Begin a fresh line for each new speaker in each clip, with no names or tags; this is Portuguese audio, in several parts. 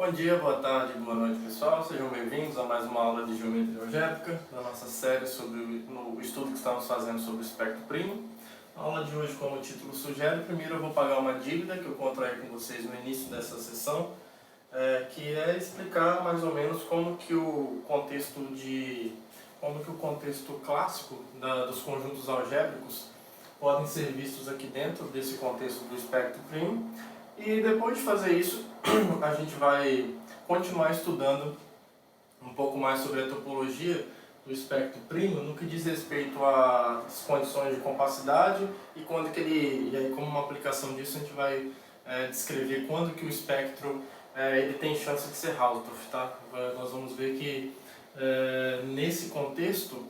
Bom dia, boa tarde, boa noite pessoal, sejam bem-vindos a mais uma aula de Geometria Algébrica da nossa série sobre o estudo que estamos fazendo sobre o espectro primo. A aula de hoje, como o título sugere, primeiro eu vou pagar uma dívida que eu contraí com vocês no início dessa sessão, que é explicar mais ou menos como que o contexto clássico dos conjuntos algébricos podem ser vistos aqui dentro desse contexto do espectro primo. E depois de fazer isso, a gente vai continuar estudando um pouco mais sobre a topologia do espectro primo no que diz respeito às condições de compacidade e aí como uma aplicação disso a gente vai descrever quando que o espectro ele tem chance de ser Hausdorff, tá? Nós vamos ver que nesse contexto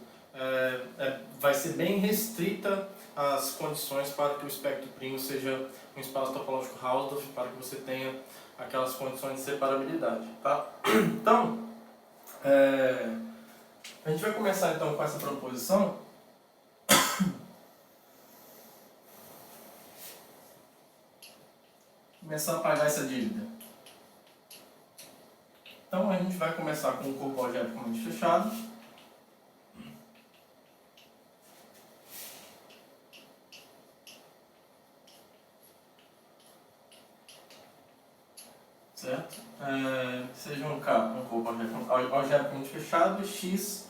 vai ser bem restrita as condições para que o espectro primo seja um espaço topológico Hausdorff, para que você tenha aquelas condições de separabilidade, tá? Então, a gente vai começar então com essa proposição. Começar a pagar essa dívida. Então a gente vai começar com o corpo algebricamente fechado. Certo? Seja um corpo algebricamente fechado e X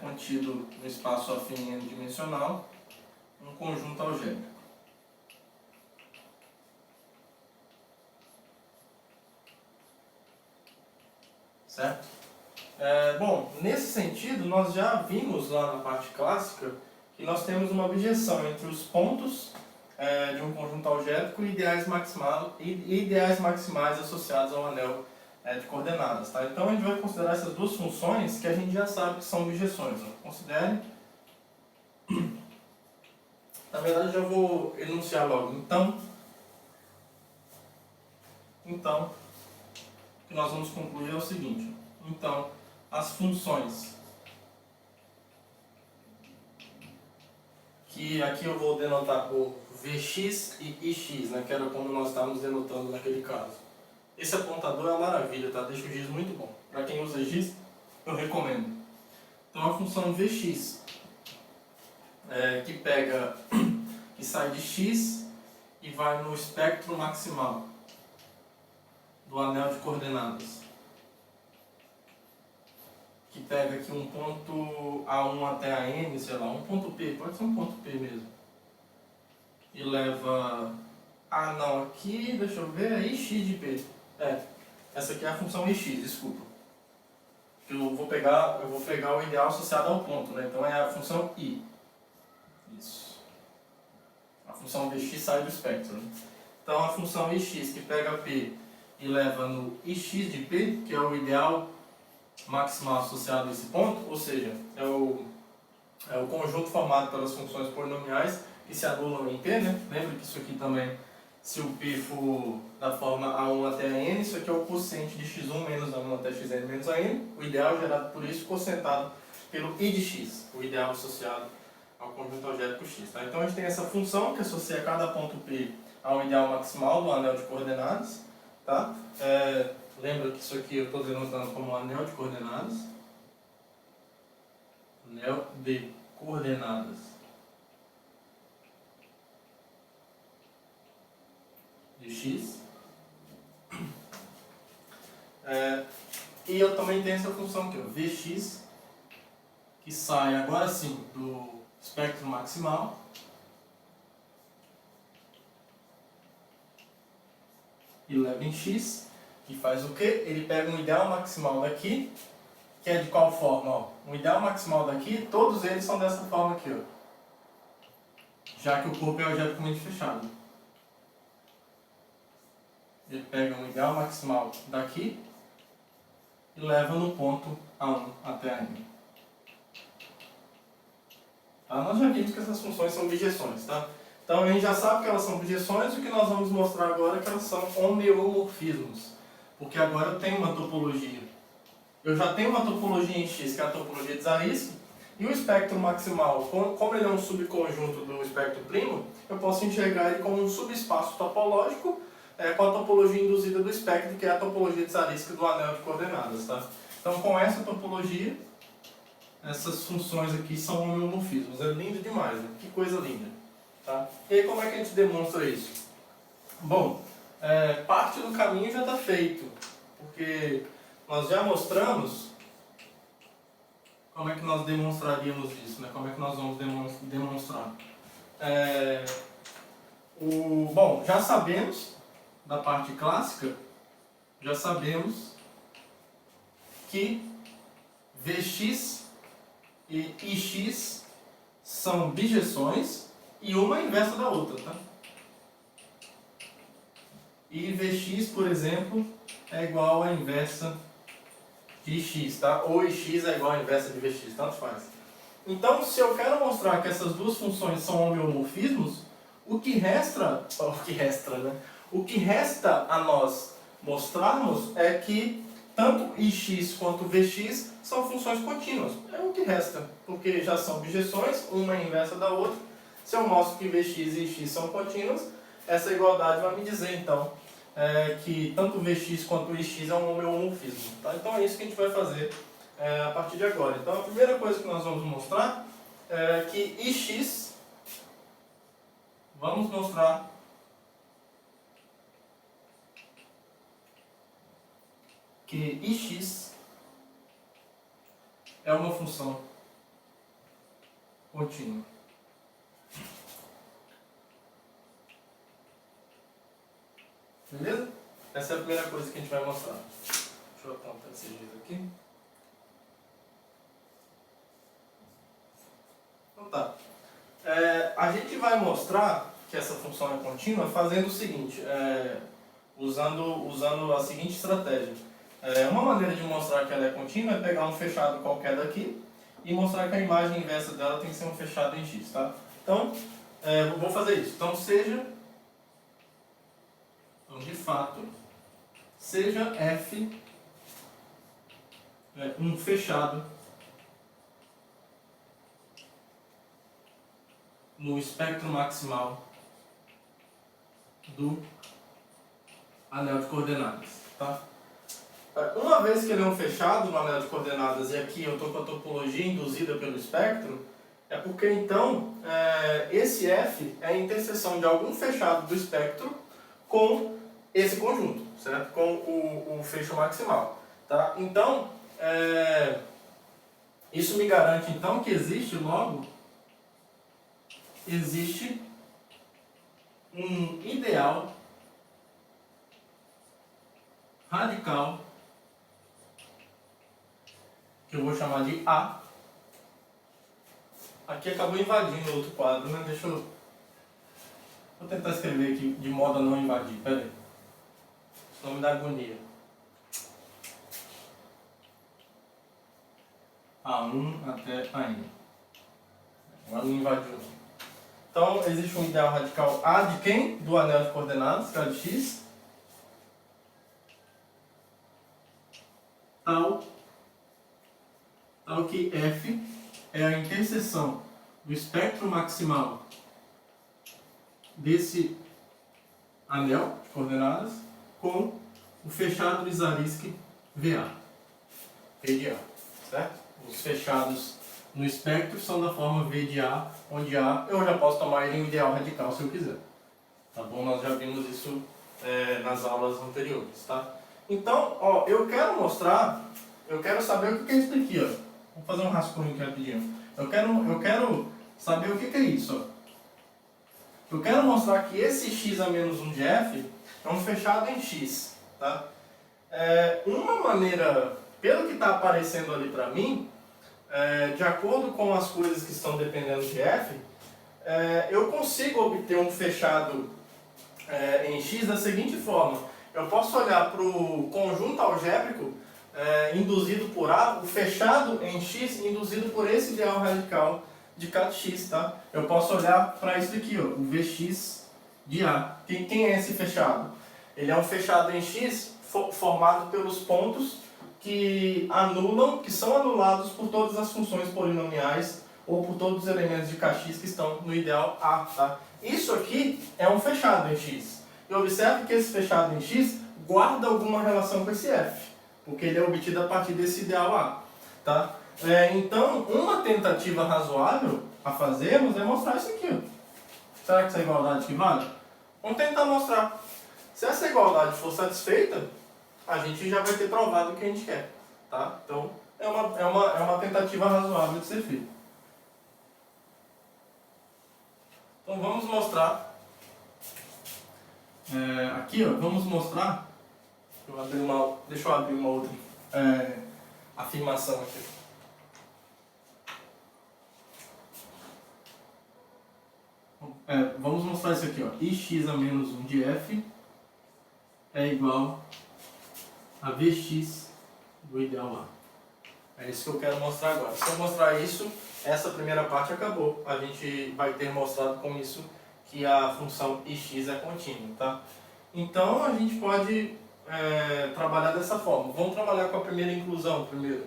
contido no espaço afim n-dimensional, um conjunto algébrico. Certo? Bom, nesse sentido, nós já vimos lá na parte clássica que nós temos uma objeção entre os pontos de um conjunto algébrico e ideais maximais associados ao anel de coordenadas. Tá? Então a gente vai considerar essas duas funções que a gente já sabe que são objeções. Considere. Na verdade, já vou enunciar logo. Então, o que nós vamos concluir é o seguinte. Então, as funções que aqui eu vou denotar por Vx e Ix, né, que era como nós estávamos denotando naquele caso. Esse apontador é uma maravilha, tá? Deixa o giz muito bom. Para quem usa giz, eu recomendo. Então a função Vx, que sai de x e vai no espectro maximal do anel de coordenadas, que pega aqui um ponto A1 até a N, sei lá, um ponto P, pode ser um ponto P mesmo, e leva aqui, deixa eu ver, é Ix de P. Essa aqui é a função Ix, desculpa. Eu vou pegar o ideal associado ao ponto, né? Então é a função I. Isso. A função Vx sai do espectro, né? Então a função Ix que pega P e leva no Ix de P, que é o ideal maximal associado a esse ponto, ou seja, é o conjunto formado pelas funções polinomiais que se anulam em P, né? Lembra que isso aqui também, se o P for da forma A1 até a N, isso aqui é o quociente de x1 menos A1 até xn menos a N, o ideal gerado por isso, quocientado pelo I de x, o ideal associado ao conjunto algébrico x. Tá? Então a gente tem essa função que associa cada ponto P ao ideal maximal do anel de coordenadas. Tá? Lembra que isso aqui eu estou denotando como anel de coordenadas. Anel de coordenadas de x. E eu também tenho essa função aqui, ó, Vx, que sai agora sim do espectro maximal e leva em x, que faz o quê? Ele pega um ideal maximal daqui, que é de qual forma? Ó, um ideal maximal daqui, todos eles são dessa forma aqui, ó, já que o corpo é algebricamente fechado. Ele pega um ideal maximal daqui e leva no ponto A1 até a N. Tá? Nós já vimos que essas funções são bijeções, tá? Então a gente já sabe que elas são bijeções, o que nós vamos mostrar agora é que elas são homeomorfismos, porque agora eu tenho uma topologia. Eu já tenho uma topologia em X, que é a topologia de Zariski, e o espectro maximal, como ele é um subconjunto do espectro primo, eu posso enxergar ele como um subespaço topológico com a topologia induzida do espectro, que é a topologia desarística do anel de coordenadas. Tá? Então, com essa topologia, essas funções aqui são homeomorfismos. É lindo demais, né? Que coisa linda. Tá? E aí, como é que a gente demonstra isso? Bom, parte do caminho já está feito, porque nós já mostramos como é que nós demonstraríamos isso, né? Como é que nós vamos demonstrar. Bom, já sabemos, da parte clássica, já sabemos que Vx e Ix são bijeções e uma é inversa da outra, tá? E Vx, por exemplo, é igual à inversa de Ix, tá? Ou Ix é igual à inversa de Vx, tanto faz. Então, se eu quero mostrar que essas duas funções são homeomorfismos, o que resta a nós mostrarmos é que tanto Ix quanto Vx são funções contínuas. É o que resta, porque já são bijeções, uma é inversa da outra. Se eu mostro que Vx e Ix são contínuas, essa igualdade vai me dizer, então, que tanto Vx quanto Ix é um homeomorfismo. Tá? Então é isso que a gente vai fazer a partir de agora. Então a primeira coisa que nós vamos mostrar é que Ix, vamos mostrar que Ix é uma função contínua. Beleza? Essa é a primeira coisa que a gente vai mostrar. Deixa eu apontar esse jeito aqui. Então tá. A gente vai mostrar que essa função é contínua fazendo o seguinte, usando a seguinte estratégia. Uma maneira de mostrar que ela é contínua é pegar um fechado qualquer daqui e mostrar que a imagem inversa dela tem que ser um fechado em x, tá? Então, vou fazer isso. Então, de fato, seja f um fechado no espectro maximal do anel de coordenadas, tá? Uma vez que ele é um fechado no anel de coordenadas e aqui eu estou com a topologia induzida pelo espectro, é porque então esse f é a interseção de algum fechado do espectro com esse conjunto, certo? Com o fecho maximal, tá? Então, isso me garante então que existe um ideal radical que eu vou chamar de A. Aqui acabou invadindo outro quadro, né? Vou tentar escrever aqui de modo a não invadir, pera aí. Senão me dá agonia. A1 até a N. Agora não invadiu. Então, existe um ideal radical A de quem? Do anel de coordenadas, que é de x. Tal que F é a interseção do espectro maximal desse anel de coordenadas com o fechado de Zariski VA. V de A, certo? Os fechados no espectro são da forma V de A, onde A eu já posso tomar ele em ideal radical se eu quiser. Tá bom? Nós já vimos isso nas aulas anteriores, tá? Então, ó, eu quero saber o que é isso daqui, ó. Vamos fazer um rascunho aqui rapidinho. Eu quero saber o que é isso, ó. Eu quero mostrar que esse x a menos 1 de f é um fechado em x, tá? Uma maneira, pelo que está aparecendo ali para mim, de acordo com as coisas que estão dependendo de f, eu consigo obter um fechado em x da seguinte forma. Eu posso olhar para o conjunto algébrico induzido por A, o fechado em x induzido por esse ideal radical de cat x, tá? Eu posso olhar para isso daqui, ó, o Vx de A. Quem é esse fechado? Ele é um fechado em x formado pelos pontos que são anulados por todas as funções polinomiais ou por todos os elementos de Kx que estão no ideal A, tá? Isso aqui é um fechado em x. E observe que esse fechado em X guarda alguma relação com esse F, porque ele é obtido a partir desse ideal A. Tá? Então, uma tentativa razoável a fazermos é mostrar isso aqui. Ó. Será que essa igualdade aqui vale? Vamos tentar mostrar. Se essa igualdade for satisfeita, a gente já vai ter provado o que a gente quer. Tá? Então, é uma tentativa razoável de ser feita. Então, vamos mostrar. Aqui, ó, vamos mostrar. Deixa eu abrir uma outra afirmação aqui. Vamos mostrar isso aqui, ó. Ix a menos 1 de f é igual a Vx do ideal A. É isso que eu quero mostrar agora. Se eu mostrar isso, essa primeira parte acabou. A gente vai ter mostrado com isso que a função ix é contínua, tá? Então, a gente pode trabalhar dessa forma. Vamos trabalhar com a primeira inclusão primeiro.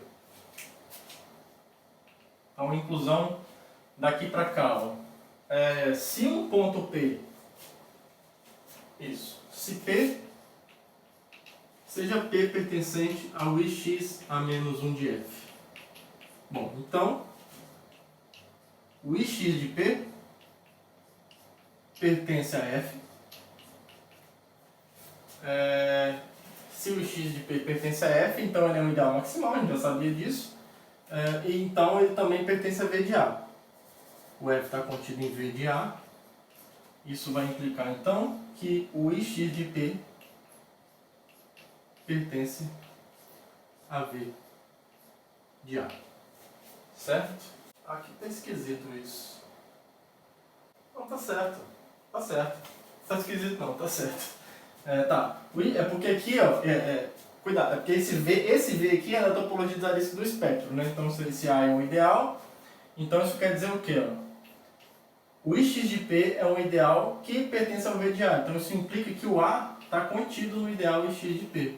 Então, inclusão daqui para cá, ó. Se um ponto P, se P seja P pertencente ao Ix a menos 1 de F. Bom, então, o Ix de P pertence a F. Se o X de P pertence a F, então ele é um ideal maximal, a gente já sabia disso. E então ele também pertence a V de A. O F está contido em V de A. Isso vai implicar então que o Ix de P pertence a V de A. Certo? Aqui está esquisito isso. Não, tá certo. Tá certo. Tá esquisito não, tá certo. Tá. É porque aqui, ó, cuidado, é porque esse V aqui é da topologia de Zariski do espectro, né? Então se esse A é um ideal, então isso quer dizer o quê, ó? O Ix de P é um ideal que pertence ao V de A. Então isso implica que o A está contido no ideal Ix de P.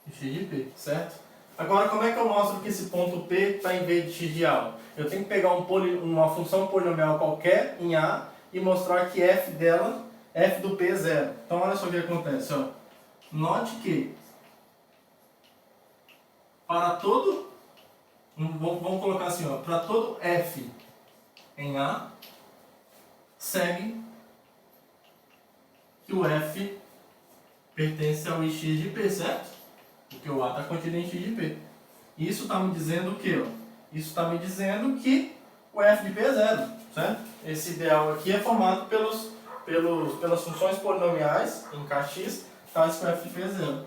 X de P, certo? Agora, como é que eu mostro que esse ponto P está em V de X de A? Eu tenho que pegar uma função polinomial qualquer em A e mostrar que f dela, f do P é zero. Então, olha só o que acontece. Ó. Note que para todo, vamos colocar assim, ó, para todo f em A, segue que o f pertence ao Ix de P, certo? Porque o A está contido em X de P. Isso está me dizendo o quê? Ó? Isso está me dizendo que o f de P é zero, certo? Esse ideal aqui é formado pelas funções polinomiais em Kx, tais que o f de P é zero.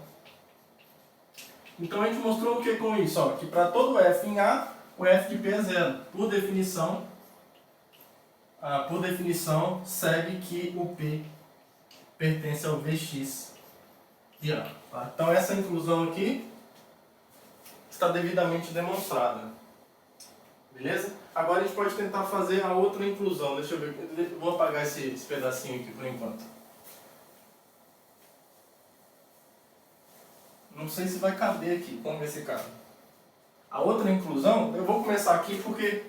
Então a gente mostrou o que com isso? Ó? Que para todo f em A, o f de P é zero. Por definição, segue que o P pertence ao Vx de A. Tá? Então essa inclusão aqui está devidamente demonstrada. Beleza? Agora a gente pode tentar fazer a outra inclusão. Deixa eu ver, vou apagar esse pedacinho aqui por enquanto. Não sei se vai caber aqui, vamos ver se cabe. A outra inclusão, eu vou começar aqui porque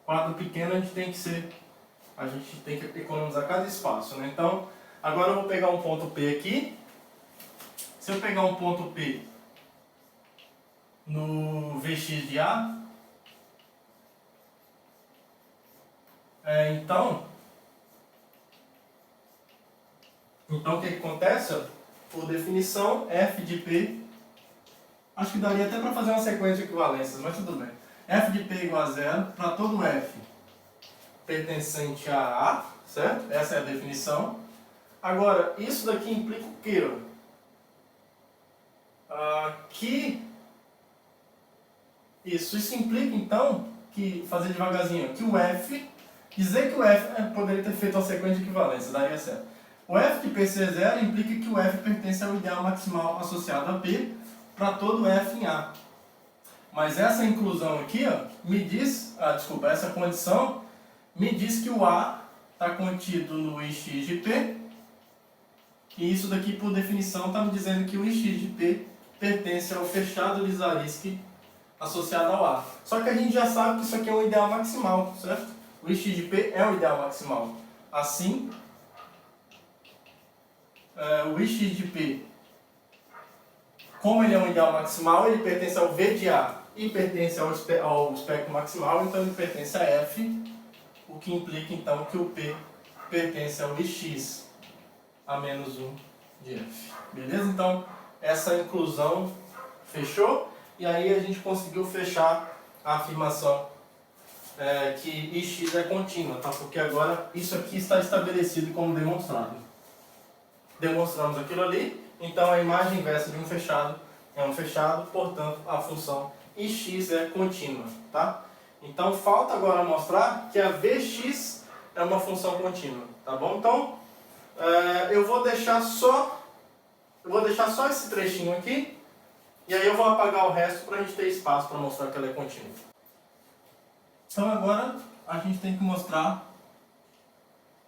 quadro pequeno a gente tem que economizar cada espaço, né? Então, agora eu vou pegar um ponto P aqui. Se eu pegar um ponto P no Vx de A, então o que acontece? Ó, por definição, f de P, acho que daria até para fazer uma sequência de equivalências, mas tudo bem. F de P igual a zero para todo f pertencente a A, certo? Essa é a definição. Agora, isso daqui implica o quê? Isso implica então que, fazer devagarzinho, que o f, dizer que o f, poderia ter feito uma sequência de equivalência, daria certo. O f de P ser zero implica que o f pertence ao ideal maximal associado a P para todo f em A. Mas essa inclusão aqui, ó, me diz, essa condição me diz que o A está contido no Ix de P, e isso daqui, por definição, está me dizendo que o Ix de P pertence ao fechado de Zariski associado ao A. Só que a gente já sabe que isso aqui é um ideal maximal, certo? O Ix de P é um ideal maximal. Assim, o ix de P, como ele é um ideal maximal, ele pertence ao V de A e pertence ao espectro maximal, então ele pertence a F, o que implica então que o P pertence ao ix a menos 1 de F. Beleza? Então, essa inclusão fechou, e aí a gente conseguiu fechar a afirmação que ix é contínua, tá? Porque agora isso aqui está estabelecido como demonstrado. Demonstramos aquilo ali, então a imagem inversa de um fechado é um fechado, portanto a função ix é contínua, tá? Então falta agora mostrar que a Vx é uma função contínua, tá bom? Então eu vou deixar só esse trechinho aqui, e aí eu vou apagar o resto para a gente ter espaço para mostrar que ela é contínua. Então agora a gente tem que mostrar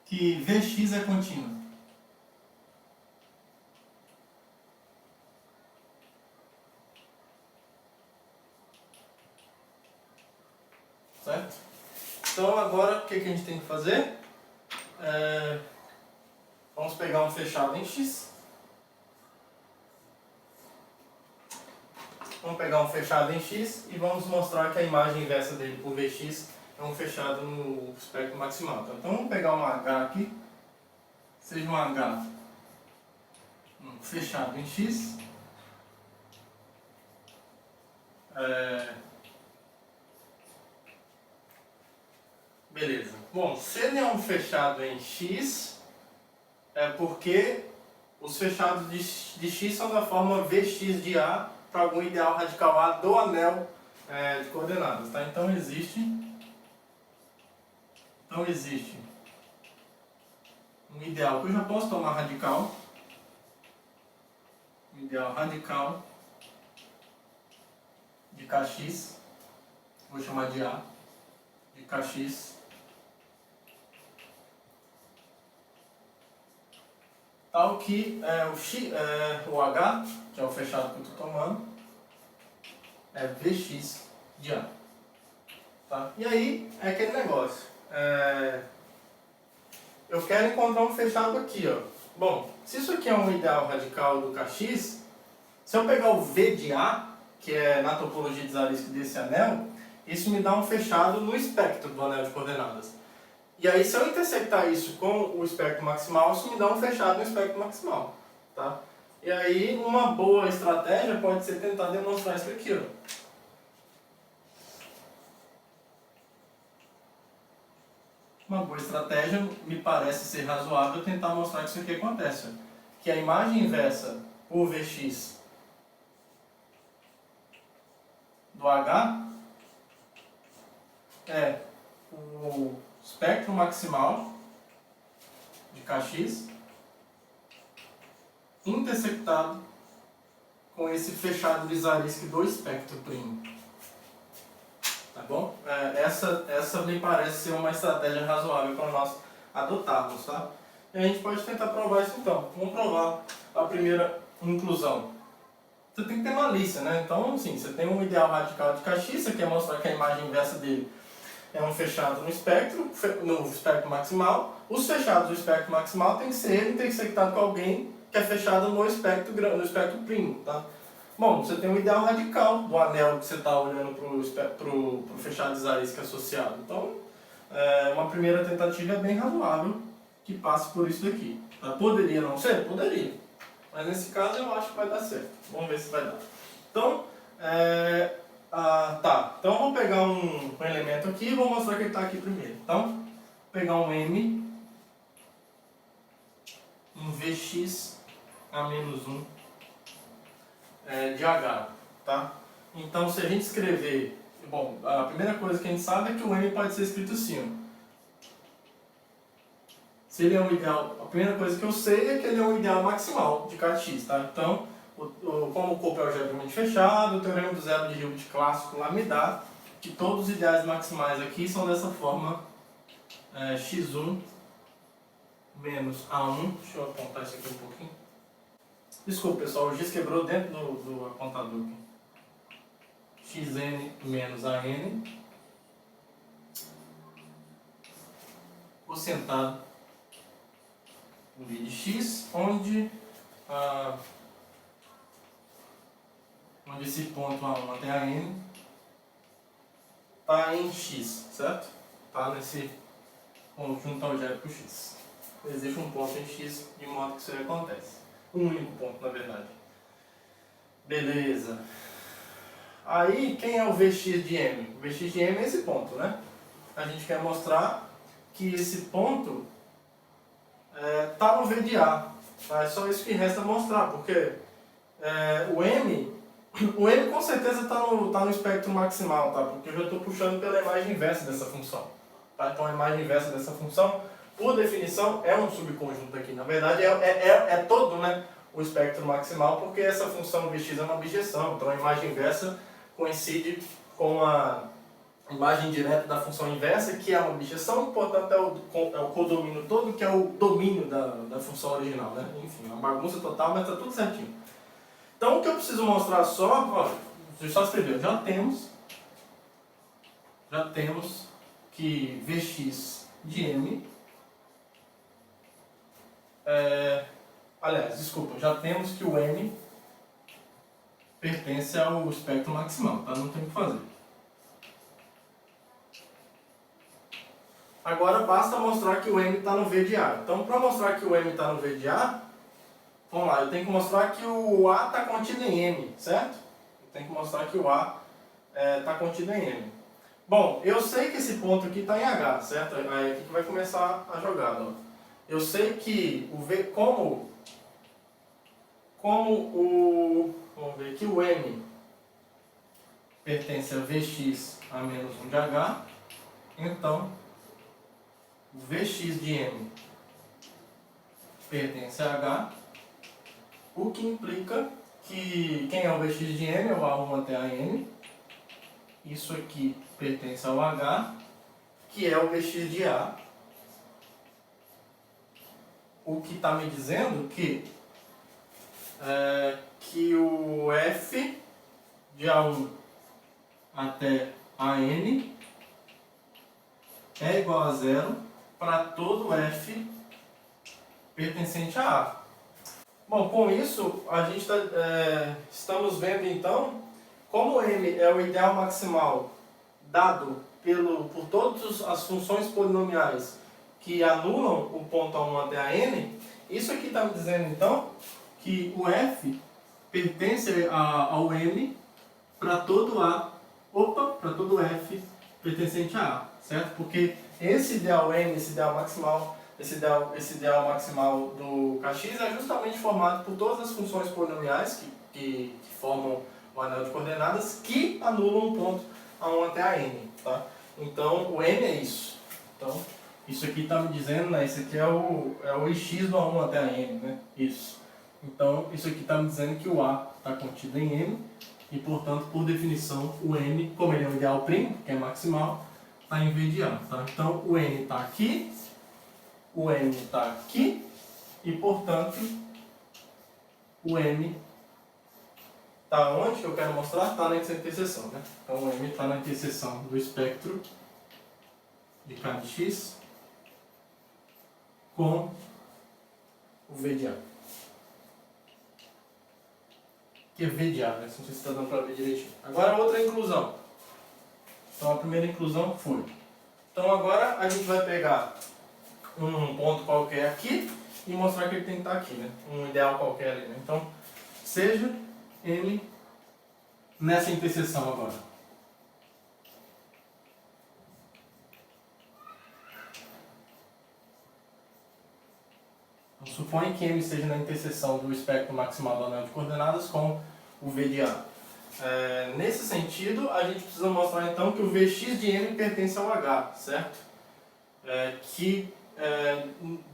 que Vx é contínua. Certo? Então agora o que a gente tem que fazer? Vamos pegar um fechado em X. Vamos pegar um fechado em X e vamos mostrar que a imagem inversa dele por Vx é um fechado no espectro maximal. Então vamos pegar um H aqui, seja um H fechado em X. Beleza. Bom, se ele é um fechado em X, é porque os fechados de X são da forma Vx de A para algum ideal radical A do anel de coordenadas, tá? Então existe um ideal que eu já posso tomar radical, um ideal radical de Kx, vou chamar de A, de Kx, tal que o H, que é o fechado que eu estou tomando, é Vx de A. Tá? E aí é aquele negócio. Eu quero encontrar um fechado aqui, ó. Bom, se isso aqui é um ideal radical do Kx, se eu pegar o V de A, que é na topologia de Zariski desse anel, isso me dá um fechado no espectro do anel de coordenadas. E aí, se eu intersectar isso com o espectro maximal, isso me dá um fechado no espectro maximal. Tá? E aí, uma boa estratégia pode ser tentar demonstrar isso aqui, ó. Uma boa estratégia, me parece ser razoável, tentar mostrar que isso aqui acontece. Ó. Que a imagem inversa por Vx do H é o espectro maximal de Kx intersectado com esse fechado de Zariski do espectro primo. Tá bom? Essa me parece ser uma estratégia razoável para nós adotarmos, tá? E a gente pode tentar provar isso então. Vamos provar a primeira inclusão. Você tem que ter malícia, né? Então, assim, você tem um ideal radical de Kx, você quer mostrar que a imagem inversa dele é um fechado no espectro maximal. Os fechados do espectro maximal tem que ser intersectado com alguém que é fechado no espectro primo, tá? Bom, você tem um ideal radical do anel que você está olhando para o fechado de Zariski associado. Então, uma primeira tentativa é bem razoável que passe por isso daqui. Tá? Poderia não ser? Poderia. Mas nesse caso eu acho que vai dar certo. Vamos ver se vai dar. Então, tá. Então vamos pegar um elemento aqui e vou mostrar que ele está aqui primeiro. Então, vou pegar um M, um Vx a menos 1 de H. Tá? Então, se a gente escrever... Bom, a primeira coisa que a gente sabe é que o M pode ser escrito assim. Ó. Se ele é um ideal... A primeira coisa que eu sei é que ele é um ideal maximal de Kx. Tá? Então, como o corpo é algebricamente fechado, o teorema do zero de Hilbert clássico lá me dá que todos os ideais maximais aqui são dessa forma x1 menos a1. Deixa eu apontar isso aqui um pouquinho. Desculpa, pessoal, o giz quebrou dentro do apontador aqui. Xn menos an quocientado um V de x, onde esse ponto A1 até a N está em x, certo? Está nesse conjunto algébrico x. Existe um ponto em x de modo que isso aí acontece. Um único ponto, na verdade. Beleza. Aí, quem é o Vx de M? O Vx de M é esse ponto, né? A gente quer mostrar que esse ponto está no V de A. Tá? É só isso que resta mostrar, porque o M com certeza está no espectro maximal, tá? Porque eu já estou puxando pela imagem inversa dessa função. Tá? Então a imagem inversa dessa função, por definição, é um subconjunto aqui. Na verdade, é todo, né, o espectro maximal, porque essa função Vx é uma objeção. Então a imagem inversa coincide com a imagem direta da função inversa, que é uma objeção, portanto é o codomínio todo, que é o domínio da função original, né? Enfim, é uma bagunça total, mas está tudo certinho. Então o que eu preciso mostrar só, deixa eu só escrever, já temos que Vx de M, aliás, desculpa, já temos que o M pertence ao espectro maximal, tá? Não tem o que fazer. Agora basta mostrar que o M está no V de A. Então, para mostrar que o M está no V de A, vamos lá, eu tenho que mostrar que o A está contido em M, certo? Eu tenho que mostrar que o A está contido em M. Bom, eu sei que esse ponto aqui está em H, certo? Aí aqui que vai começar a jogada. Ó. Eu sei que o V, vamos ver aqui, o M pertence a Vx a menos 1 de H, então o Vx de M pertence a H, o que implica que quem é o Vx de M é o A1 até a N, isso aqui pertence ao H, que é o Vx de A, o que está me dizendo que o F de A1 até a N é igual a zero para todo F pertencente a A. Bom, com isso, a gente estamos vendo então como M é o ideal maximal dado por todas as funções polinomiais que anulam o ponto A1 até a N. Isso aqui está me dizendo então que o F pertence ao M para todo para todo F pertencente a A, certo? Porque esse ideal M, esse ideal maximal do Kx é justamente formado por todas as funções polinomiais que formam o anel de coordenadas que anulam o ponto A1 até a N, tá? Então o M é isso. Então isso aqui está me dizendo, né? Isso aqui é o Ix do A1 até a N, né? Isso. Então isso aqui está me dizendo que o A está contido em M e, portanto, por definição, o M, como ele é um ideal primo, que é maximal, está em V de A, tá? Então o N está aqui, o M está aqui e, portanto, o M está onde que eu quero mostrar? Está nessa interseção, né? Então o M está na interseção do espectro de K de X com o V de A. Que é V de A, né? Não sei se está dando para ver direitinho. Agora outra inclusão. Então a primeira inclusão foi. Então agora a gente vai pegar um ponto qualquer aqui e mostrar que ele tem que estar aqui, né? Um ideal qualquer ali, né? Então, seja M nessa interseção agora. Então, suponha que M esteja na interseção do espectro maximal do anel de coordenadas com o V de A. Nesse sentido, a gente precisa mostrar então que o Vx de M pertence ao H, certo? Que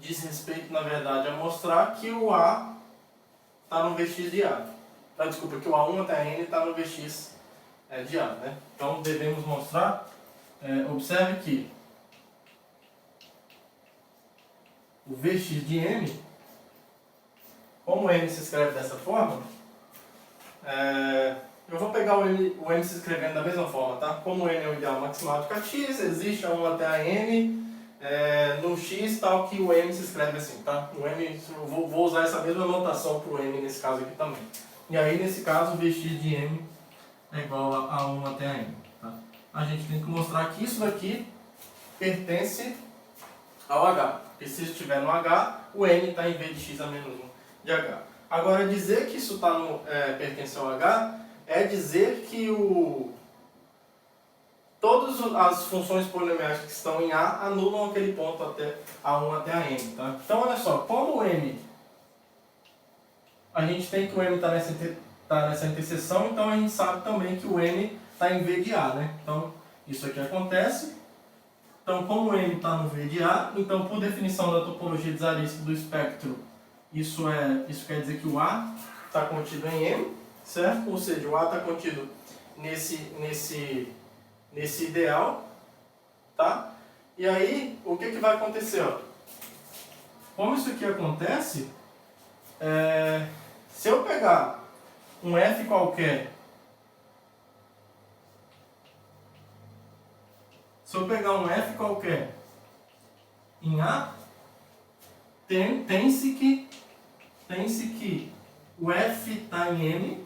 diz respeito, na verdade, a mostrar que o A está no Vx de A. Desculpa, que o A1 até a N está no Vx de A, né? Então devemos mostrar, observe que o Vx de M, como M se escreve dessa forma, eu vou pegar o M se escrevendo da mesma forma, tá? Como N é o ideal maximal de Kx, existe A1 até a N, no x tal que o m se escreve assim, tá? O m, eu vou usar essa mesma notação para o m nesse caso aqui também. E aí, nesse caso, vx de m é igual a 1 até a m. Tá? A gente tem que mostrar que isso daqui pertence ao h. Porque se estiver no h, o m está em v de x a menos 1 de h. Agora, dizer que isso pertence ao h é dizer que todas as funções polinomiais que estão em A anulam aquele ponto até A1 até a n. Tá? Então, olha só, como o m, a gente tem que o m está nessa interseção, então a gente sabe também que o m está em V de A. Né? Então, isso aqui acontece. Então, como o m está no V de A, então, por definição da topologia de Zariski do espectro, isso quer dizer que o A está contido em M, certo? Ou seja, o A está contido nesse ideal, tá? E aí, o que vai acontecer? Ó? Como isso aqui acontece, se eu pegar um F qualquer, em A, tem-se que o F está em M,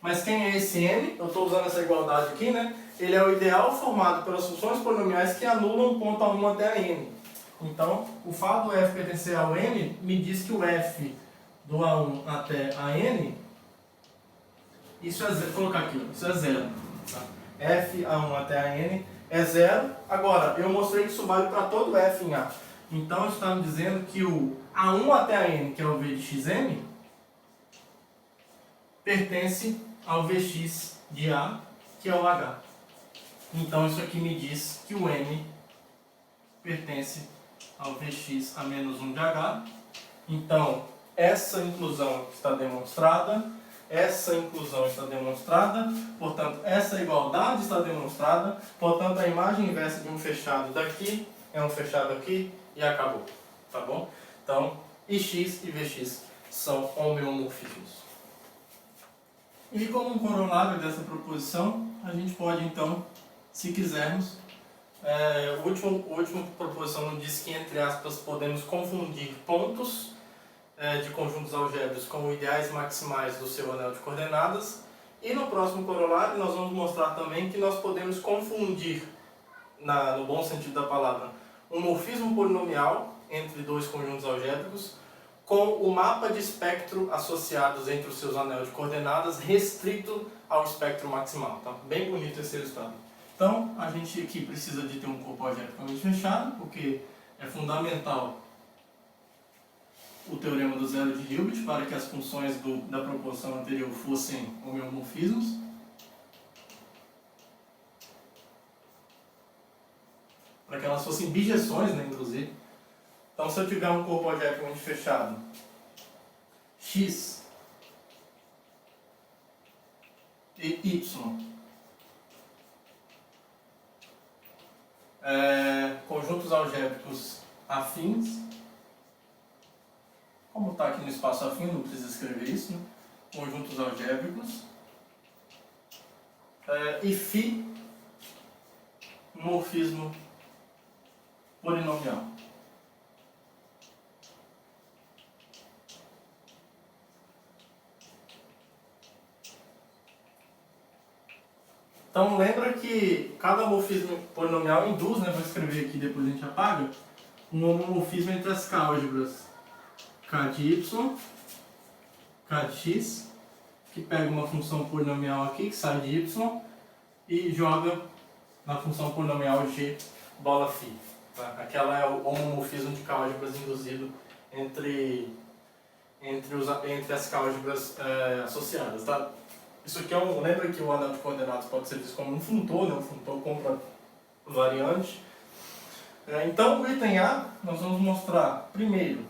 mas quem é esse M? Eu estou usando essa igualdade aqui, né? Ele é o ideal formado pelas funções polinomiais que anulam o ponto A1 até a n. Então, o fato do F pertencer ao n me diz que o F do A1 até a n, isso é zero. Vou colocar aqui, isso é zero. Tá? F A1 até a n é zero. Agora, eu mostrei que isso vale para todo F em A. Então, isso está me dizendo que o A1 até a n, que é o V de xm, pertence ao Vx de A, que é o H. Então, isso aqui me diz que o M pertence ao Vx a menos 1 de H. Então, essa inclusão está demonstrada, portanto, essa igualdade está demonstrada, portanto, a imagem inversa de um fechado daqui é um fechado aqui e acabou. Tá bom? Então, Ix e Vx são homeomorfismos. E como um corolário dessa proposição, a gente pode então, se quisermos, a última proposição nos diz que, entre aspas, podemos confundir pontos de conjuntos algébricos com ideais maximais do seu anel de coordenadas. E no próximo corolário nós vamos mostrar também que nós podemos confundir, no bom sentido da palavra, um morfismo polinomial entre dois conjuntos algébricos com o mapa de espectro associados entre os seus anéis de coordenadas restrito ao espectro maximal. Tá? Bem bonito esse resultado. Então, a gente aqui precisa de ter um corpo algebricamente fechado, porque é fundamental o teorema do zero de Hilbert para que as funções da proposição anterior fossem homeomorfismos. Para que elas fossem bijeções, né, inclusive. Então, se eu tiver um corpo algebricamente fechado, x e y, conjuntos algébricos afins, como está aqui no espaço afim, não precisa escrever isso, né? Conjuntos algébricos, e φ, morfismo polinomial. Então lembra que cada morfismo polinomial induz, né, vou escrever aqui depois a gente apaga, um homomorfismo entre as álgebras k de y, k de x, que pega uma função polinomial aqui, que sai de y, e joga na função polinomial g bola φ. Tá? Aquela é o homomorfismo de álgebras induzido entre as álgebras associadas. Tá? Isso aqui lembra que o anel de coordenadas pode ser visto como um funtor, né? Um funtor compra variante. Então, no item A, nós vamos mostrar primeiro.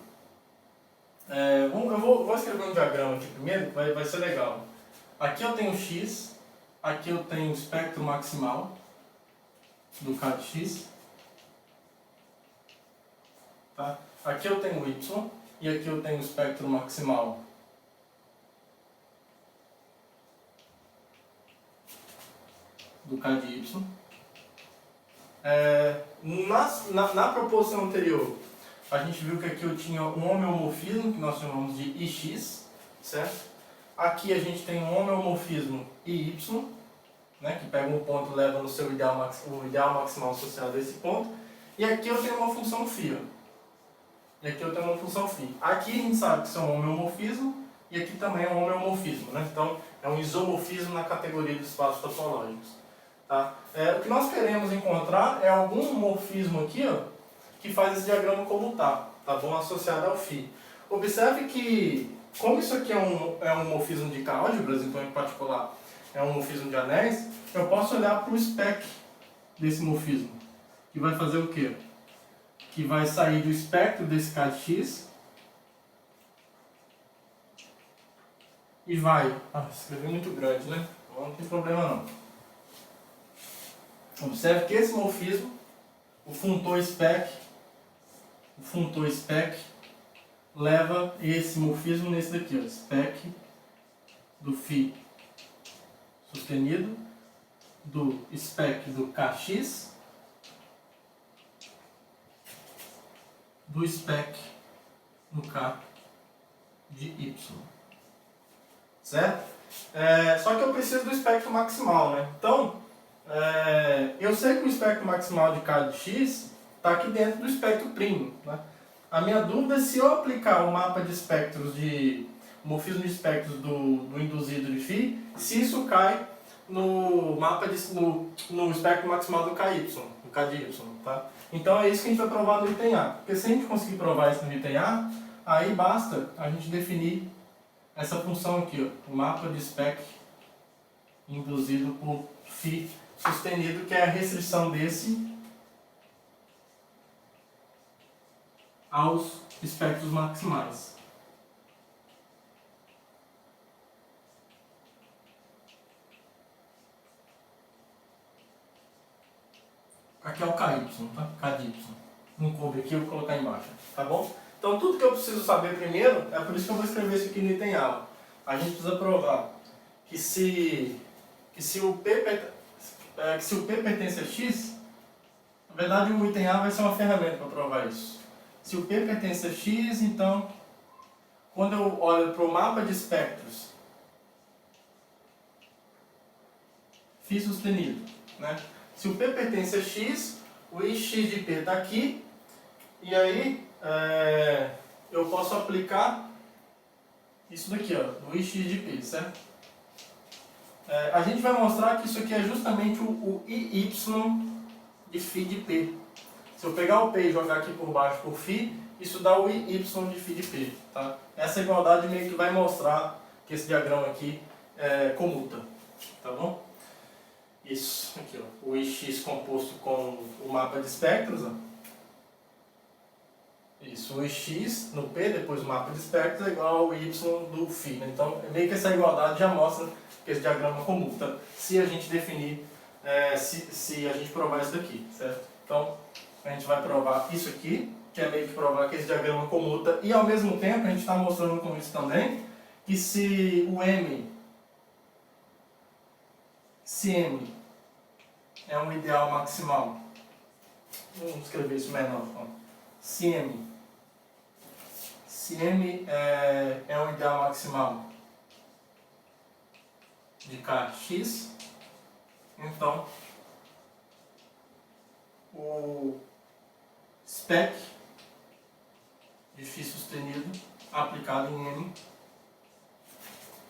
Eu vou escrever um diagrama aqui primeiro, vai ser legal. Aqui eu tenho x, aqui eu tenho o espectro maximal do k de x. Tá? Aqui eu tenho y, e aqui eu tenho o espectro maximal do k de y. Na proposição anterior, a gente viu que aqui eu tinha um homeomorfismo, que nós chamamos de IX, certo? Aqui a gente tem um homeomorfismo IY, né, que pega um ponto e leva no seu ideal maximal associado a esse ponto. E aqui eu tenho uma função φ. E aqui eu tenho uma função φ. Aqui a gente sabe que isso é um homeomorfismo, e aqui também é um homeomorfismo, né? Então é um isomorfismo na categoria dos espaços topológicos. Tá? O que nós queremos encontrar é algum morfismo aqui, ó, que faz esse diagrama comutar, tá bom? Associado ao φ. Observe que, como isso aqui é um morfismo de K-álgebras, então em particular é um morfismo de anéis, eu posso olhar para o spec desse morfismo, que vai fazer o quê? Que vai sair do espectro desse K de x e vai... escrevi muito grande, né? Não tem problema não. Observe que esse morfismo, o funtor spec, leva esse morfismo nesse daqui, ó, spec do φ sustenido, do spec do Kx, do spec no K de Y. Certo? Só que eu preciso do espectro maximal, né? Então, eu sei que o espectro maximal de K de x está aqui dentro do espectro primo, né? A minha dúvida é se eu aplicar o mapa de espectros morfismo de espectros do induzido de φ, se isso cai no espectro maximal do KY, do K de Y, tá? Então é isso que a gente vai provar no item A. Porque se a gente conseguir provar isso no item A, aí basta a gente definir essa função aqui, ó, o mapa de spec induzido por φ sustenido, que é a restrição desse aos espectros maximais. Aqui é o KY, tá? K de Y. Não coube aqui, eu vou colocar embaixo, tá bom? Então tudo que eu preciso saber primeiro, é por isso que eu vou escrever isso aqui no item A. A gente precisa provar que se o P pertence a X, na verdade o item A vai ser uma ferramenta para provar isso. Se o P pertence a X, então, quando eu olho para o mapa de espectros φ sustenido, né? Se o P pertence a X, o Ix de P está aqui, e aí eu posso aplicar isso daqui, ó, o Ix de P, certo? A gente vai mostrar que isso aqui é justamente o IY de φ de P. Se eu pegar o P e jogar aqui por baixo por φ, isso dá o IY de φ de P. Tá? Essa igualdade meio que vai mostrar que esse diagrama aqui comuta. Tá bom? Isso aqui, ó, o Ix composto com o mapa de espectros. Ó. Isso, o Ix no P, depois o mapa de espectros, é igual ao Y do φ. Né? Então, meio que essa igualdade já mostra que esse diagrama comuta, se a gente definir, se a gente provar isso daqui, certo? Então, a gente vai provar isso aqui, que é meio que provar que esse diagrama comuta, e ao mesmo tempo a gente está mostrando com isso também, que se M é um ideal maximal, vamos escrever isso menor, ó. Se M é um ideal maximal de Kx, então o spec de φ sustenido aplicado em M,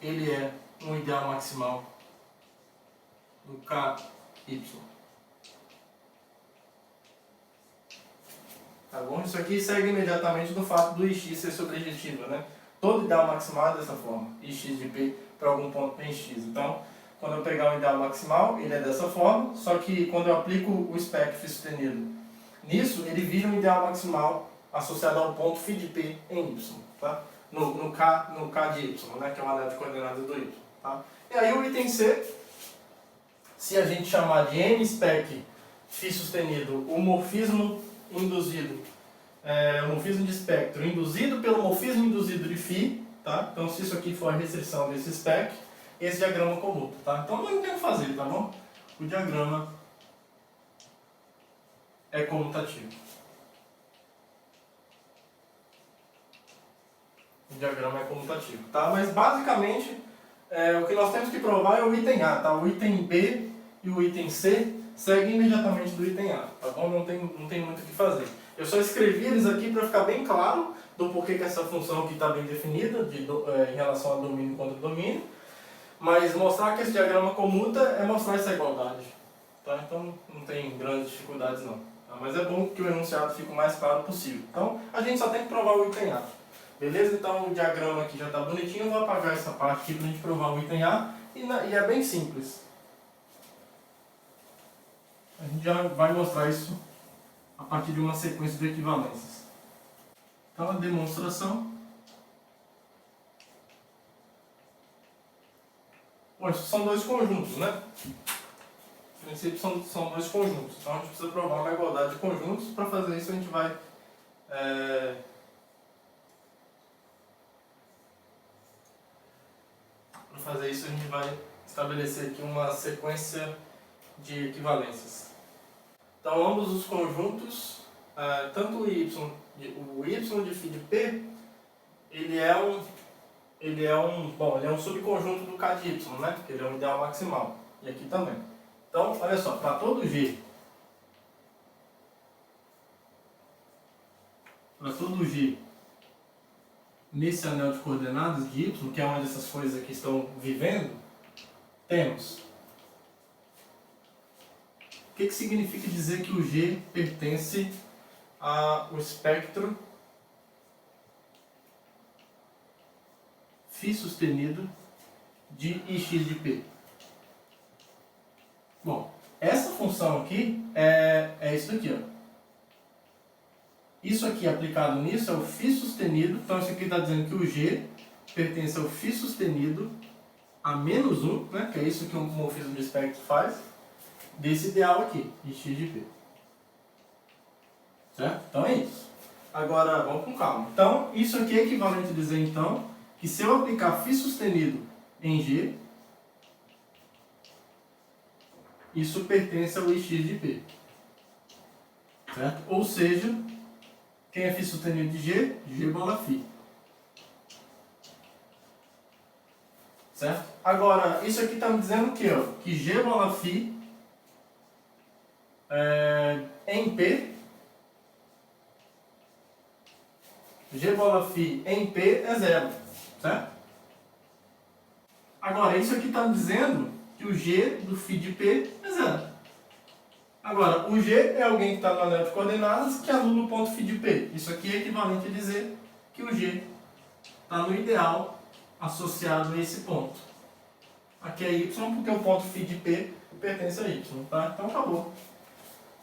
ele é um ideal maximal do KY. Tá bom? Isso aqui segue imediatamente do fato do Ix ser sobrejetivo, né? Todo ideal maximal é dessa forma, Ix de P para algum ponto P em X. Então, quando eu pegar um ideal maximal, ele é dessa forma, só que quando eu aplico o spec φ sustenido nisso, ele vira um ideal maximal associado ao ponto φ de P em Y, tá? No K de Y, né? Que é o anel de coordenadas do Y. Tá? E aí o item C, se a gente chamar de M spec φ sustenido, o morfismo induzido, o morfismo de espectro induzido pelo morfismo induzido de φ, tá? Então se isso aqui for a restrição desse spec, esse diagrama comuta, tá? Então não tem o que fazer, tá bom? O diagrama é comutativo. O diagrama é comutativo, tá? Mas basicamente o que nós temos que provar é o item A, tá? O item B e o item C seguem imediatamente do item A, tá bom? Não tem muito o que fazer. Eu só escrevi eles aqui para ficar bem claro do porquê que essa função aqui está bem definida em relação a domínio contra domínio, mas mostrar que esse diagrama comuta é mostrar essa igualdade, tá? Então não tem grandes dificuldades não, tá? Mas é bom que o enunciado fique o mais claro possível. Então a gente só tem que provar o item A. Beleza? Então o diagrama aqui já está bonitinho, eu vou apagar essa parte aqui para a gente provar o item A e é bem simples. A gente já vai mostrar isso a partir de uma sequência de equivalências. Então a demonstração. Bom, isso são dois conjuntos, né? No princípio são dois conjuntos, então a gente precisa provar uma igualdade de conjuntos. Para fazer isso a gente vai estabelecer aqui uma sequência de equivalências. Então ambos os conjuntos, tanto o y de φ de p, ele é um subconjunto do k de y, né? Porque ele é um ideal maximal. E aqui também. Então, olha só, para todo g, nesse anel de coordenadas de y, que é onde essas coisas aqui estão vivendo, temos. O que significa dizer que o G pertence ao espectro φ sustenido de Ix de P? Bom, essa função aqui é isso daqui, ó. Isso aqui aplicado nisso é o φ sustenido, então isso aqui está dizendo que o G pertence ao φ sustenido a menos 1, né, que é isso que o morfismo de espectro faz, desse ideal aqui, de x de p. Certo? Então é isso. Agora, vamos com calma. Então, isso aqui é equivalente a dizer, então, que se eu aplicar φ sustenido em G, isso pertence ao Ix de P. Certo? Ou seja, quem é φ sustenido de G? G bola φ. Certo? Agora, isso aqui está me dizendo o quê? Ó? Que G bola φ em P, G bola φ em P é zero. Certo? Agora, isso aqui está me dizendo que o G do φ de P é zero. Agora, o G é alguém que está no anel de coordenadas que anula o ponto φ de P. Isso aqui é equivalente a dizer que o G está no ideal associado a esse ponto. Aqui é Y porque o ponto φ de P pertence a Y, tá? Então acabou.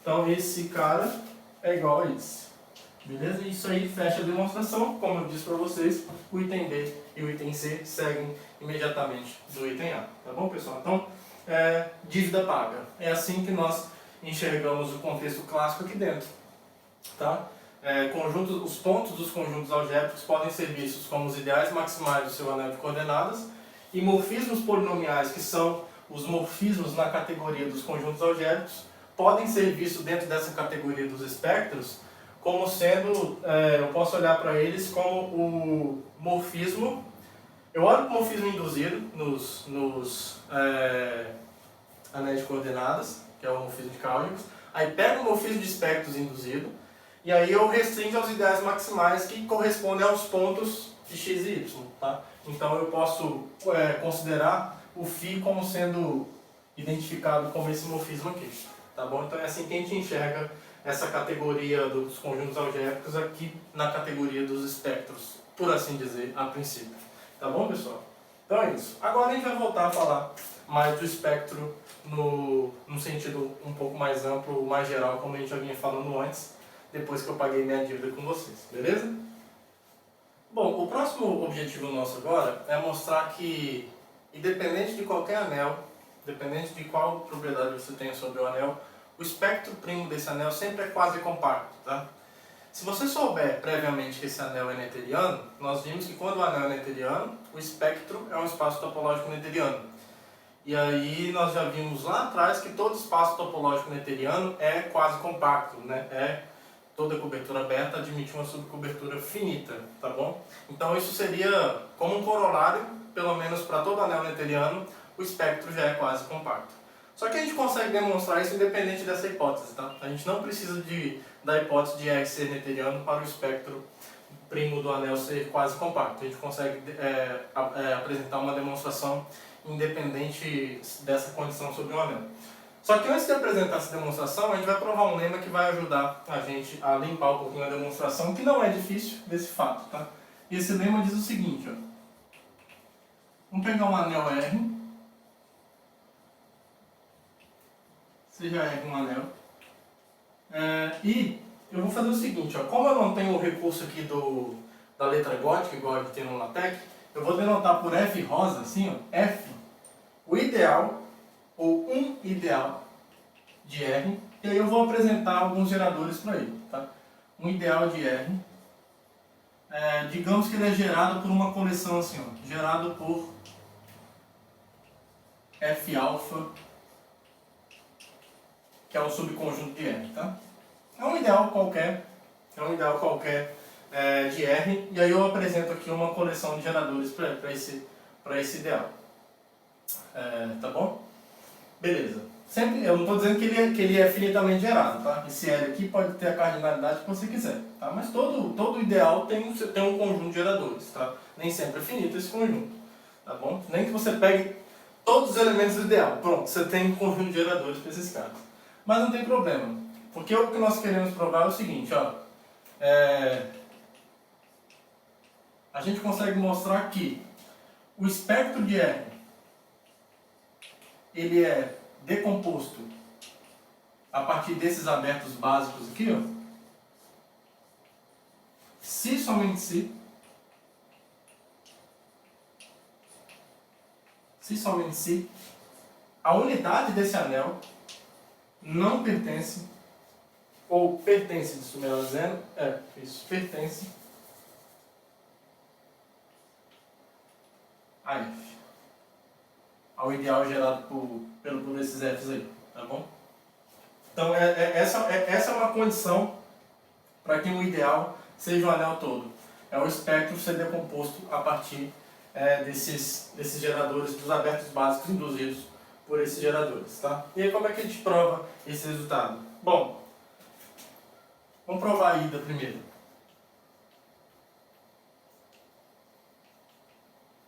Então esse cara é igual a esse. Beleza? Isso aí fecha a demonstração. Como eu disse para vocês, o item B e o item C seguem imediatamente do item A. Tá bom, pessoal? Então, dívida paga. É assim que nós enxergamos o contexto clássico aqui dentro. Tá? Os pontos dos conjuntos algébricos podem ser vistos como os ideais maximais do seu anel de coordenadas, e morfismos polinomiais, que são os morfismos na categoria dos conjuntos algébricos, podem ser vistos dentro dessa categoria dos espectros como sendo, eu posso olhar para eles como o morfismo. Eu olho para o morfismo induzido nos anéis de coordenadas, que é o morfismo de Cauchy, aí pego o morfismo de espectros induzido, e aí eu restringo aos ideais maximais que correspondem aos pontos de x e y, tá? Então eu posso considerar o φ como sendo identificado como esse morfismo aqui, tá bom? Então é assim que a gente enxerga essa categoria dos conjuntos algébricos aqui na categoria dos espectros, por assim dizer, a princípio. Tá bom, pessoal? Então é isso. Agora a gente vai voltar a falar mais do espectro no sentido um pouco mais amplo, mais geral, como a gente já vinha falando antes, depois que eu paguei minha dívida com vocês, beleza? Bom, o próximo objetivo nosso agora é mostrar que, independente de qualquer anel, independente de qual propriedade você tenha sobre o anel, o espectro primo desse anel sempre é quase compacto, tá? Se você souber previamente que esse anel é noetheriano, nós vimos que quando o anel é noetheriano, o espectro é um espaço topológico noetheriano. E aí nós já vimos lá atrás que todo espaço topológico noetheriano é quase compacto, né? Toda cobertura aberta admite uma subcobertura finita, tá bom? Então isso seria como um corolário, pelo menos para todo anel noetheriano, o espectro já é quase compacto. Só que a gente consegue demonstrar isso independente dessa hipótese, tá? A gente não precisa da hipótese de R ser noetheriano para o espectro primo do anel ser quase compacto. A gente consegue apresentar uma demonstração independente dessa condição sobre o anel. Só que antes de apresentar essa demonstração, a gente vai provar um lema que vai ajudar a gente a limpar um pouquinho a demonstração, que não é difícil desse fato, tá? E esse lema diz o seguinte, ó. Vamos pegar um anel R, seja R um anel, e eu vou fazer o seguinte, ó. Como eu não tenho o recurso aqui da letra gótica, igual a gente tem no LaTeX, eu vou denotar por F rosa, assim, ó, F, o ideal, ou um ideal de R, e aí eu vou apresentar alguns geradores para ele, tá? Um ideal de R, digamos que ele é gerado por uma coleção assim, ó, gerado por F alfa, que é o subconjunto de R, tá? É um ideal qualquer de R, e aí eu apresento aqui uma coleção de geradores para esse ideal, tá bom? Beleza. Sempre, eu não estou dizendo que ele é finitamente gerado, tá? Esse L aqui pode ter a cardinalidade que você quiser, tá? Mas todo ideal tem um conjunto de geradores, tá? Nem sempre é finito esse conjunto, tá bom? Nem que você pegue todos os elementos do ideal, pronto, você tem um conjunto de geradores para esses caras. Mas não tem problema, porque o que nós queremos provar é o seguinte, ó. A gente consegue mostrar que o espectro de R, ele é decomposto a partir desses abertos básicos aqui, ó. Se somente se a unidade desse anel não pertence, ou pertence, isso melhor dizendo, pertence a F, ao ideal gerado por esses F's aí, tá bom? Então essa é uma condição para que o ideal seja o anel todo. É o espectro ser decomposto a partir desses geradores, dos abertos básicos induzidos por esses geradores, tá? E aí como é que a gente prova esse resultado? Bom, vamos provar a ida primeiro.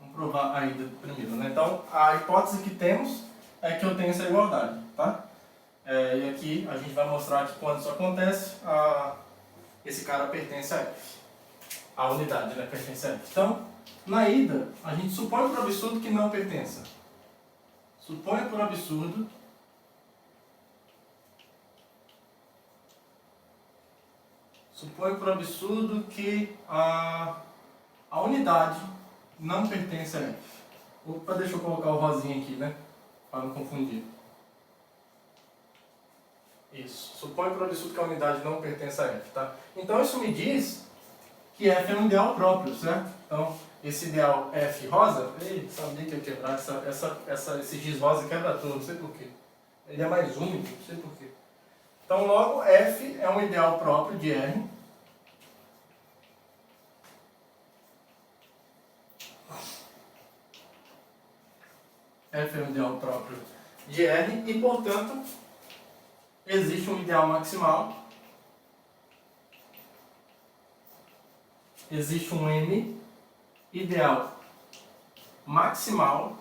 Vamos provar a ida primeiro, né? Então, a hipótese que temos é que eu tenho essa igualdade, tá? E aqui a gente vai mostrar que quando isso acontece, esse cara pertence a F. A unidade, né, pertence a F. Então, na ida, a gente supõe por absurdo que não pertença. Supõe por absurdo que a unidade não pertence a F. Opa, deixa eu colocar o rosinha aqui, né? Para não confundir. Isso. Supõe por absurdo que a unidade não pertence a F, tá? Então isso me diz que F é um ideal próprio, certo? Então, esse ideal F rosa, sabia que ia quebrar, esse giz rosa quebra tudo, não sei porquê. Ele é mais úmido, não sei porquê. Então, logo, F é um ideal próprio de R. F é um ideal próprio de R e, portanto, existe um ideal maximal. Existe um M ideal maximal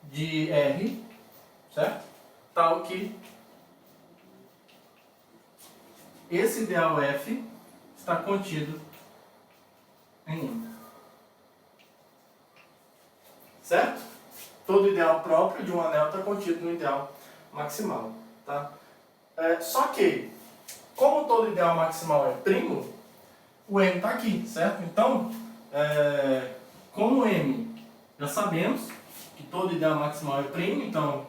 de R, certo? Tal que esse ideal F está contido em M. Certo? Todo ideal próprio de um anel está contido no ideal maximal, tá? Só que, como todo ideal maximal é primo, o M está aqui, certo? Então, como M, já sabemos que todo ideal maximal é primo, então,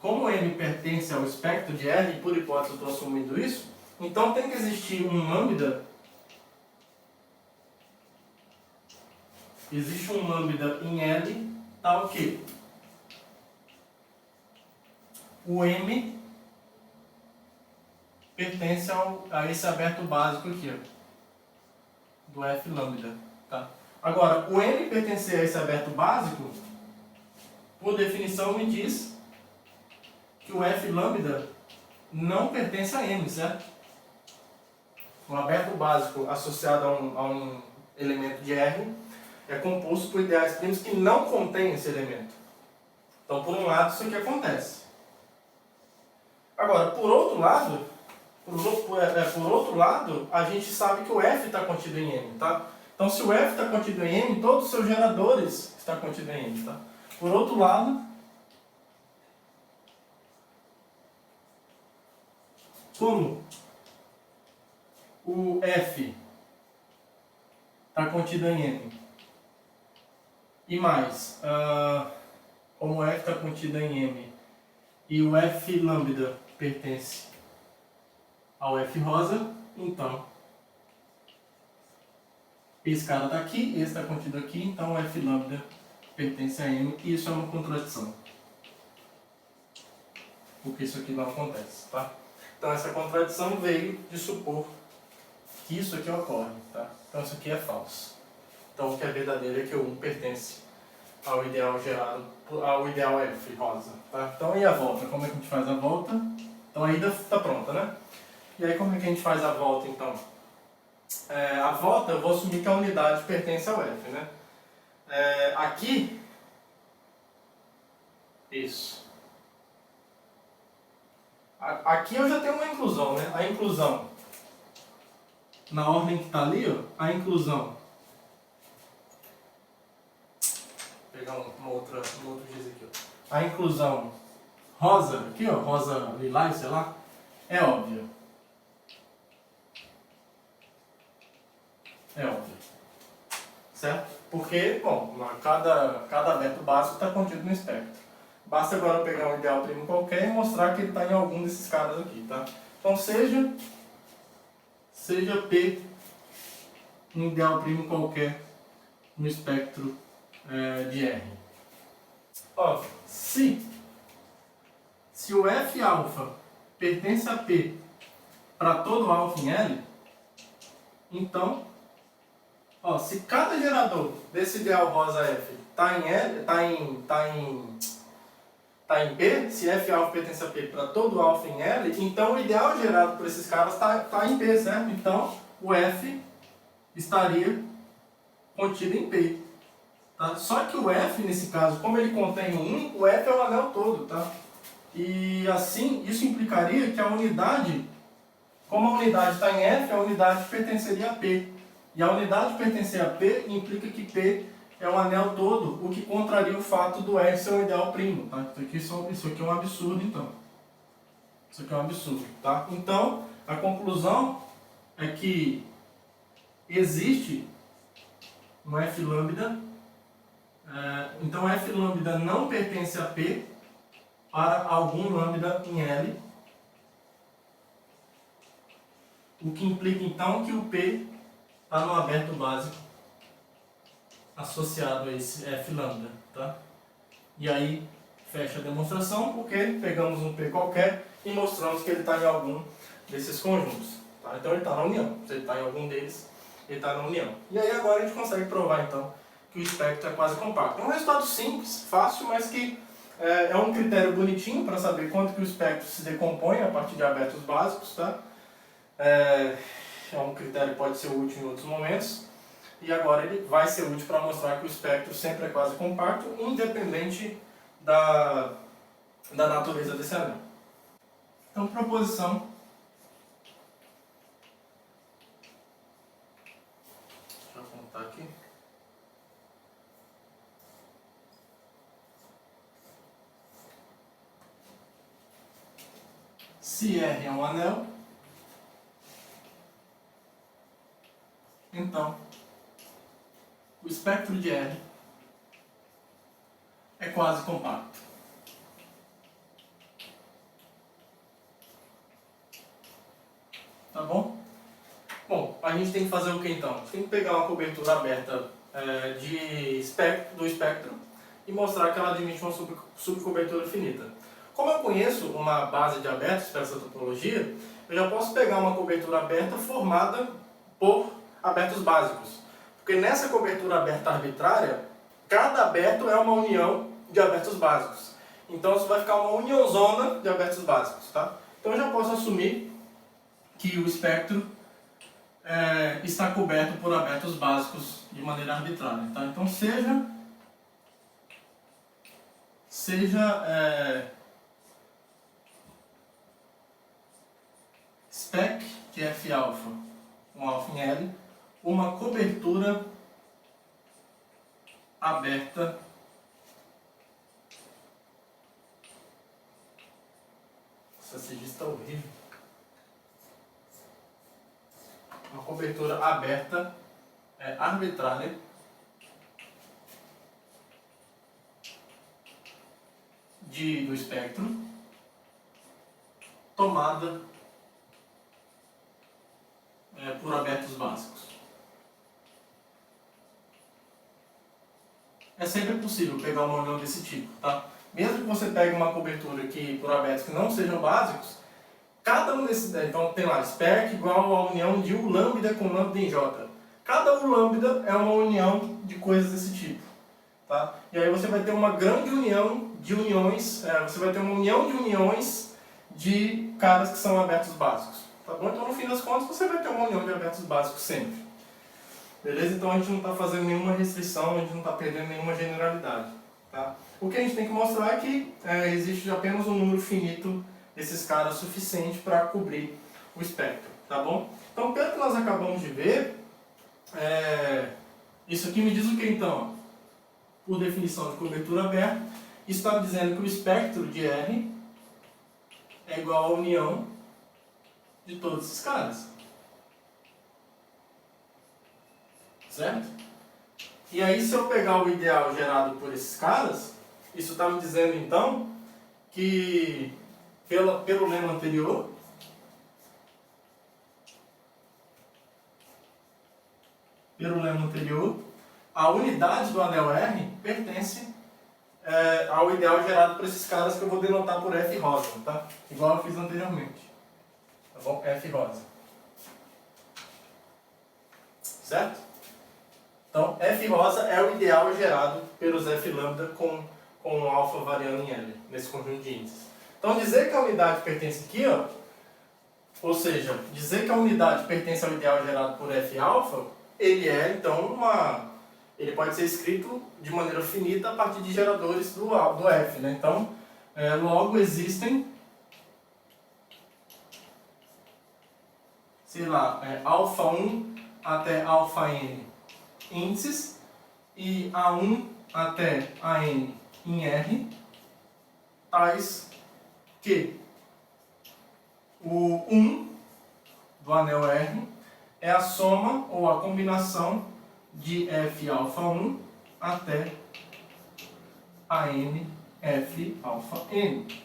como M pertence ao espectro de R, e por hipótese eu estou assumindo isso, então tem que existir um lambda existe um lambda em L, tá o quê? O M pertence a esse aberto básico aqui, ó, do F lambda, tá? Agora, o M pertencer a esse aberto básico, por definição, me diz que o F lambda não pertence a M, certo? O aberto básico associado a um elemento de R é composto por ideais primos que não contêm esse elemento. Então, por um lado, isso aqui acontece. Agora, por outro lado, a gente sabe que o F está contido em M, tá? Então, se o F está contido em M, todos os seus geradores estão contidos em M, tá? Por outro lado, como o F está contido em M, e mais, como o F está contido em M, e o F lambda pertence ao F rosa, então esse cara está aqui, esse está contido aqui, então o F lambda pertence a M, e isso é uma contradição. Porque isso aqui não acontece, tá? Então essa contradição veio de supor que isso aqui ocorre, tá? Então isso aqui é falso. Então o que é verdadeiro é que o 1 pertence ao ideal gerado, ao ideal F rosa, tá? Então e a volta? Como é que a gente faz a volta? Então a ida está pronta, né? E aí como é que a gente faz a volta então? A volta eu vou assumir que a unidade pertence ao F, né? Aqui, isso. Aqui eu já tenho uma inclusão, né? A inclusão, na ordem que está ali, ó, a inclusão. Vou pegar um outro giz aqui, ó. A inclusão rosa, aqui, ó, rosa lilás, sei lá, é óbvia. É óbvio. Certo? Porque, bom, cada aberto básico está contido no espectro. Basta agora eu pegar um ideal primo qualquer e mostrar que ele está em algum desses caras aqui, tá? Então seja P um ideal primo qualquer no espectro de R. Ó, se o F alfa pertence a P para todo alfa em L, então, ó, se cada gerador desse ideal rosa F está em L, tá em P, se F alfa pertence a P para todo alfa em L, então o ideal gerado por esses caras está em P, certo? Então o F estaria contido em P. Tá? Só que o F, nesse caso, como ele contém um 1, o F é o anel todo. Tá? E assim, isso implicaria que a unidade, como a unidade está em F, a unidade pertenceria a P. E a unidade pertencer a P implica que P é um anel todo, o que contraria o fato do R ser um ideal primo, tá? Isso aqui é um absurdo, então. Isso aqui é um absurdo, tá? Então, a conclusão é que existe um F lambda, então F lambda não pertence a P para algum lambda em L, o que implica, então, que o P está no aberto básico associado a esse F lambda, tá? E aí fecha a demonstração porque pegamos um P qualquer e mostramos que ele está em algum desses conjuntos, tá? Então ele está na união. Se ele está em algum deles, ele está na união. E aí agora a gente consegue provar então que o espectro é quase compacto. É um resultado simples, fácil, mas que é um critério bonitinho para saber quanto que o espectro se decompõe a partir de abertos básicos, tá? É um critério que pode ser útil em outros momentos. E agora ele vai ser útil para mostrar que o espectro sempre é quase compacto, independente da natureza desse anel. Então, proposição. Deixa eu apontar aqui. Se R é um anel, então o espectro de R é quase compacto. Tá bom? Bom, a gente tem que fazer o que então? A gente tem que pegar uma cobertura aberta do espectro e mostrar que ela admite uma subcobertura finita. Como eu conheço uma base de abertos para essa topologia, eu já posso pegar uma cobertura aberta formada por abertos básicos. Porque nessa cobertura aberta arbitrária, cada aberto é uma união de abertos básicos. Então isso vai ficar uma uniãozona de abertos básicos. Tá? Então eu já posso assumir que o espectro está coberto por abertos básicos de maneira arbitrária. Tá? Então seja spec de F alfa, um alfa em L, uma cobertura aberta essa CG está horrível. Uma cobertura aberta arbitrária do espectro tomada por abertos básicos. É sempre possível pegar uma união desse tipo, tá? Mesmo que você pegue uma cobertura aqui por abertos que não sejam básicos, cada um desses, então tem lá, spec igual a união de U lambda com lambda em J. Cada U lambda é uma união de coisas desse tipo, tá? E aí você vai ter uma grande união de uniões, você vai ter uma união de uniões de caras que são abertos básicos, tá bom? Então no fim das contas você vai ter uma união de abertos básicos sempre. Beleza? Então a gente não está fazendo nenhuma restrição, a gente não está perdendo nenhuma generalidade, tá? O que a gente tem que mostrar é que existe apenas um número finito desses caras suficiente para cobrir o espectro, tá bom? Então, pelo que nós acabamos de ver, isso aqui me diz o que então? Por definição de cobertura aberta, isso está dizendo que o espectro de R é igual à união de todos esses caras. Certo? E aí, se eu pegar o ideal gerado por esses caras, isso está me dizendo então que, pelo lema anterior, a unidade do anel R pertence ao ideal gerado por esses caras que eu vou denotar por F rosa, tá? Igual eu fiz anteriormente. Tá bom? F rosa. Certo? Então, F rosa é o ideal gerado pelos F lambda com alfa variando em L, nesse conjunto de índices. Então, dizer que a unidade pertence aqui, ó, ou seja, dizer que a unidade pertence ao ideal gerado por F alfa, ele é, então, ele pode ser escrito de maneira finita a partir de geradores do F, né? Então, logo existem, sei lá, alfa 1 até alfa n índices e A1 até AN em R, tais que o 1 do anel R é a soma ou a combinação de F alfa 1 até AN F alfa N.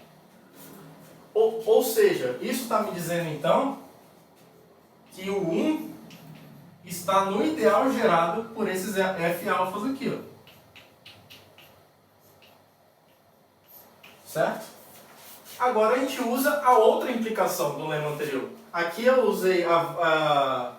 Ou seja, isso está me dizendo então que o 1 está no ideal gerado por esses F alfas aqui, ó. Certo? Agora a gente usa a outra implicação do lema anterior. Aqui eu usei a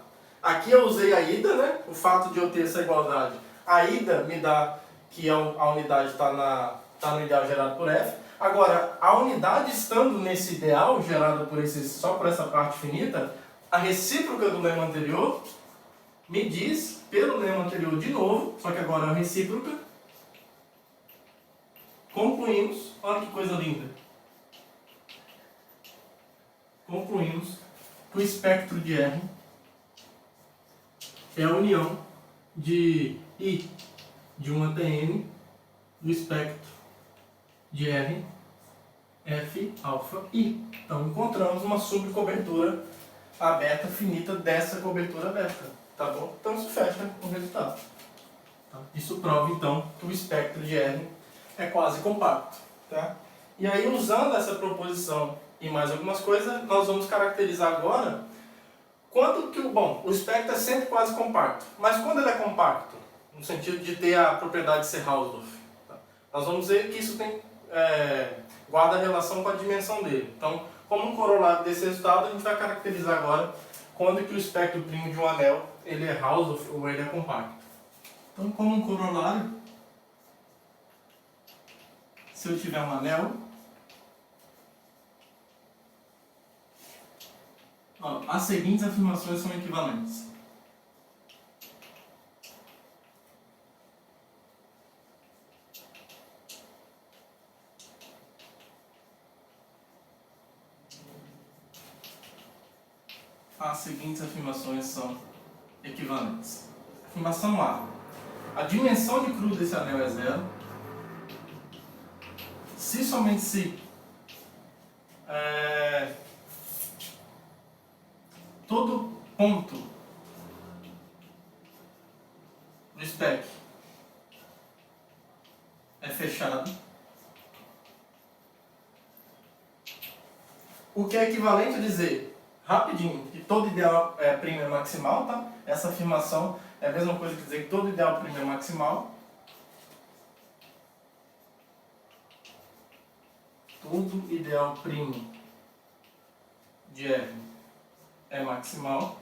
ida, né? O fato de eu ter essa igualdade. A ida me dá que a unidade está no ideal gerado por F. Agora, a unidade estando nesse ideal gerado só por essa parte finita, a recíproca do lema anterior me diz, pelo lema anterior de novo, só que agora a recíproca, concluímos, olha que coisa linda, concluímos que o espectro de R é a união de I de 1 até N do espectro de R F alfa I. Então encontramos uma subcobertura aberta finita dessa cobertura aberta. Tá bom? Então isso fecha o resultado. Tá? Isso prova então que o espectro de R é quase compacto. Tá? E aí, usando essa proposição e mais algumas coisas, nós vamos caracterizar agora quanto que o espectro é sempre quase compacto. Mas quando ele é compacto? no sentido de ter a propriedade de ser Hausdorff. Tá? Nós vamos ver que isso tem, guarda relação com a dimensão dele. Então, como um corolário desse resultado, a gente vai caracterizar agora quando que o espectro primo de um anel ele é Hausdorff ou ele é compacto. Então, como um corolário, se eu tiver um anel, as seguintes afirmações são equivalentes. As seguintes afirmações são equivalentes. Afirmação A. A dimensão de cru desse anel é zero. Se somente se todo ponto do spec é fechado, o que é equivalente a dizer, rapidinho, que todo ideal primo é maximal, tá? Essa afirmação é a mesma coisa que dizer que todo ideal primo é maximal. Todo ideal primo de R é maximal.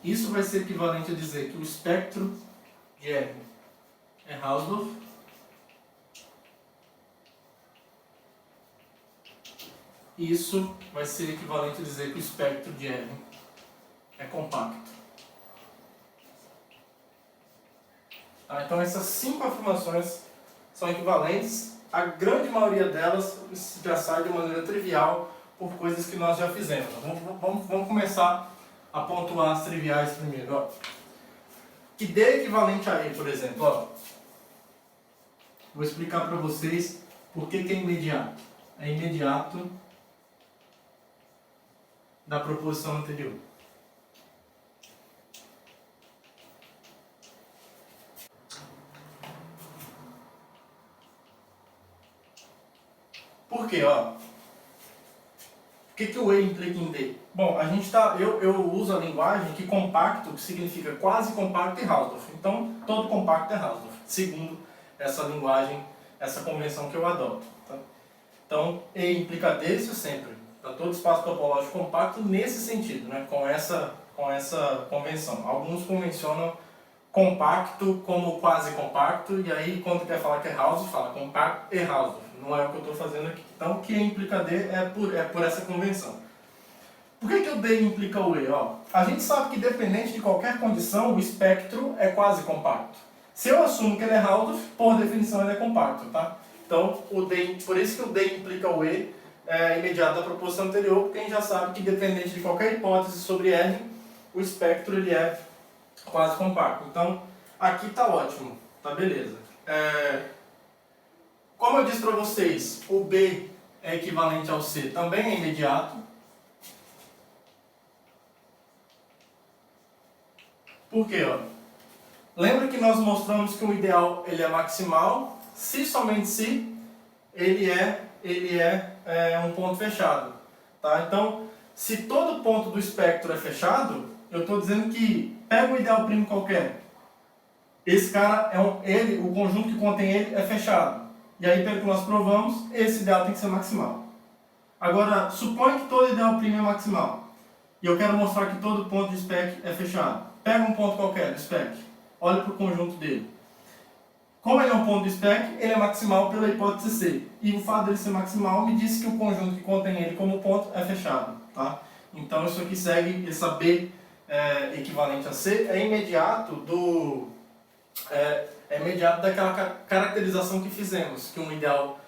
Isso vai ser equivalente a dizer que o espectro de R é Hausdorff. Isso vai ser equivalente a dizer que o espectro de R é compacto. Tá? Então essas 5 afirmações são equivalentes. A grande maioria delas já sai de maneira trivial por coisas que nós já fizemos. Vamos começar a pontuar as triviais primeiro. Ó. Que D é equivalente a E, por exemplo. Ó. Vou explicar para vocês por que é imediato. É imediato da proposição anterior. Por quê? Ó? O que o E implica em D? Bom, a gente eu uso a linguagem que compacto, que significa quase compacto, e Hausdorff. Então, todo compacto é Hausdorff, segundo essa linguagem, essa convenção que eu adoto. Tá? Então, E implica D, isso sempre. Para todo espaço topológico compacto nesse sentido, né? com essa convenção. Alguns convencionam compacto como quase compacto, e aí quando quer falar que é Hausdorff, fala compacto e Hausdorff. Não é o que eu estou fazendo aqui. Então, o que implica D é por essa convenção. Por que o D implica o E? Ó, a gente sabe que, dependente de qualquer condição, o espectro é quase compacto. Se eu assumo que ele é Hausdorff, por definição ele é compacto. Tá? Então, por isso que o D implica o E imediato da proposição anterior, porque a gente já sabe que, dependente de qualquer hipótese sobre R, o espectro ele é quase compacto. Então, aqui está ótimo. Tá beleza. Como eu disse para vocês, o B é equivalente ao C, também é imediato. Por quê? Ó? Lembra que nós mostramos que o ideal ele é maximal, se somente se ele é um ponto fechado. Tá? Então, se todo ponto do espectro é fechado, eu estou dizendo que pega um ideal primo qualquer. Esse cara o conjunto que contém ele é fechado. E aí, pelo que nós provamos, esse ideal tem que ser maximal. Agora, suponha que todo ideal primo é maximal. E eu quero mostrar que todo ponto de spec é fechado. Pega um ponto qualquer do spec. Olha para o conjunto dele. Como ele é um ponto de spec, ele é maximal pela hipótese C. E o fato dele ser maximal me diz que o conjunto que contém ele como ponto é fechado. Tá? Então, isso aqui segue, essa B equivalente a C, é imediato imediato daquela caracterização que fizemos, que um ideal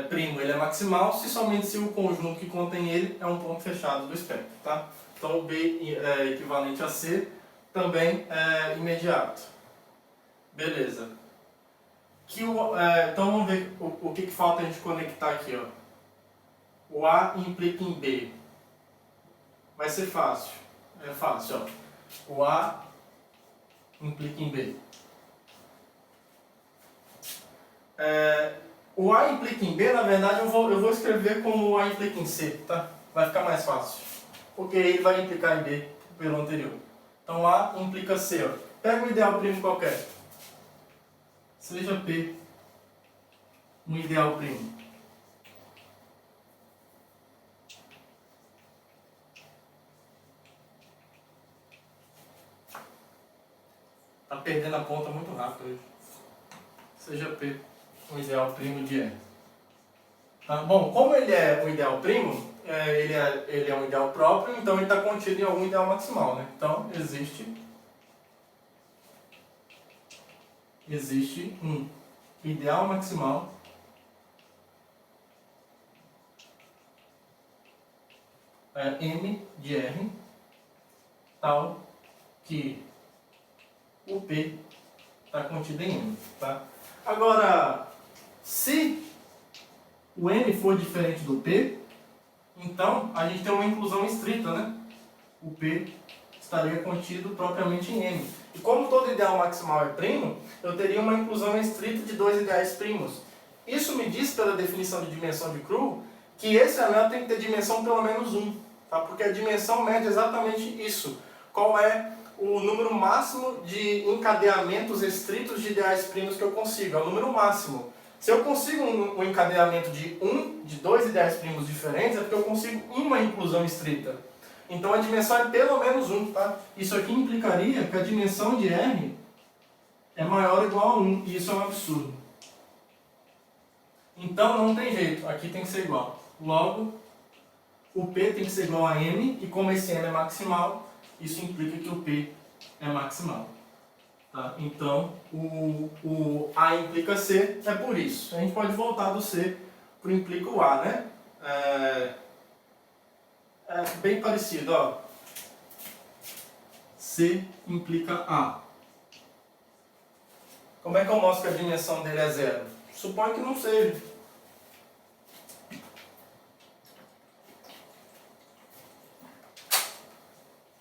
primo ele é maximal se somente se o conjunto que contém ele é um ponto fechado do espectro. Tá? Então, o B equivalente a C também é imediato. Beleza. Então, vamos ver o que falta a gente conectar aqui. Ó. O A implica em B. Vai ser fácil. É fácil. Ó. O A implica em B. O A implica em B, na verdade, eu vou escrever como o A implica em C, tá? Vai ficar mais fácil. Porque ele vai implicar em B pelo anterior. Então A implica C. Ó. Pega um ideal primo qualquer. Seja P um ideal primo. Tá perdendo a ponta muito rápido hoje. Seja P um ideal primo de R. Tá? Bom, como ele é um ideal primo, ele é um ideal próprio, então ele está contido em algum ideal maximal, né? Então existe um ideal maximal M de R tal que o P está contido em M. Tá? Agora, se o M for diferente do P, então a gente tem uma inclusão estrita, né? O P estaria contido propriamente em M. E como todo ideal maximal é primo, eu teria uma inclusão estrita de dois ideais primos. Isso me diz, pela definição de dimensão de Crowe, que esse anel tem que ter dimensão pelo menos 1. Tá? Porque a dimensão mede exatamente isso. Qual é o número máximo de encadeamentos estritos de ideais primos que eu consigo? É o número máximo. Se eu consigo um encadeamento de dois ideais primos diferentes, é porque eu consigo uma inclusão estrita. Então a dimensão é pelo menos 1. Tá? Isso aqui implicaria que a dimensão de R é maior ou igual a 1. E isso é um absurdo. Então não tem jeito. Aqui tem que ser igual. Logo, o P tem que ser igual a M. E como esse M é maximal, isso implica que o P é maximal. Tá? Então, o A implica C é por isso. A gente pode voltar do C para o implica o A, né? É bem parecido, ó. C implica A. Como é que eu mostro que a dimensão dele é 0? Suponho que não seja.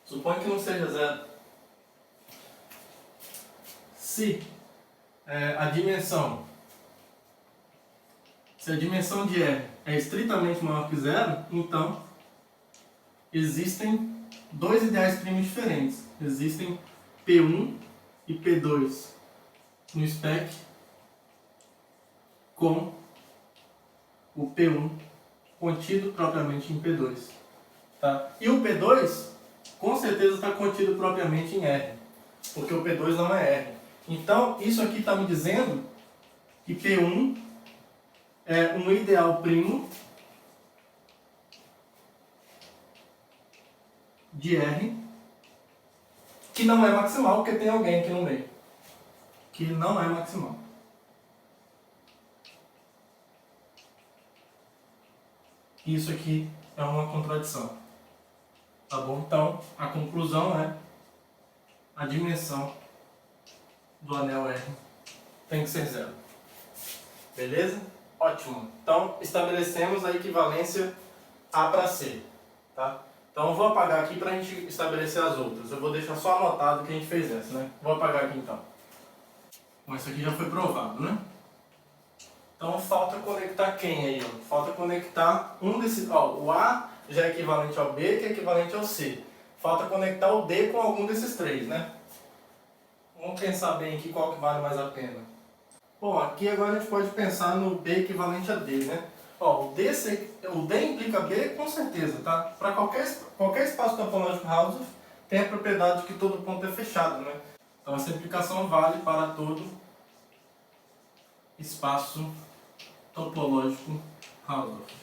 Suponho que não seja 0. Se a dimensão de R é estritamente maior que 0, então existem dois ideais primos diferentes. Existem P1 e P2 no spec com o P1 contido propriamente em P2. Tá? E o P2 com certeza está contido propriamente em R, porque o P2 não é R. Então, isso aqui está me dizendo que P1 é um ideal primo de R que não é maximal, porque tem alguém aqui no meio que não é maximal. Isso aqui é uma contradição. Tá bom? Então, a conclusão é a dimensão do anel R tem que ser 0. Beleza? Ótimo. Então, estabelecemos a equivalência A para C. Tá? Então, eu vou apagar aqui para a gente estabelecer as outras. Eu vou deixar só anotado que a gente fez essa, né? Vou apagar aqui então. Bom, isso aqui já foi provado, né? Então, falta conectar quem aí? Ó? Falta conectar um desses... Ó, o A já é equivalente ao B, que é equivalente ao C. Falta conectar o D com algum desses três, né? Vamos pensar bem aqui qual que vale mais a pena. Bom, aqui agora a gente pode pensar no B equivalente a D, né? Ó, o D implica B com certeza, tá? Para qualquer espaço topológico Hausdorff tem a propriedade de que todo ponto é fechado, né? Então essa implicação vale para todo espaço topológico Hausdorff.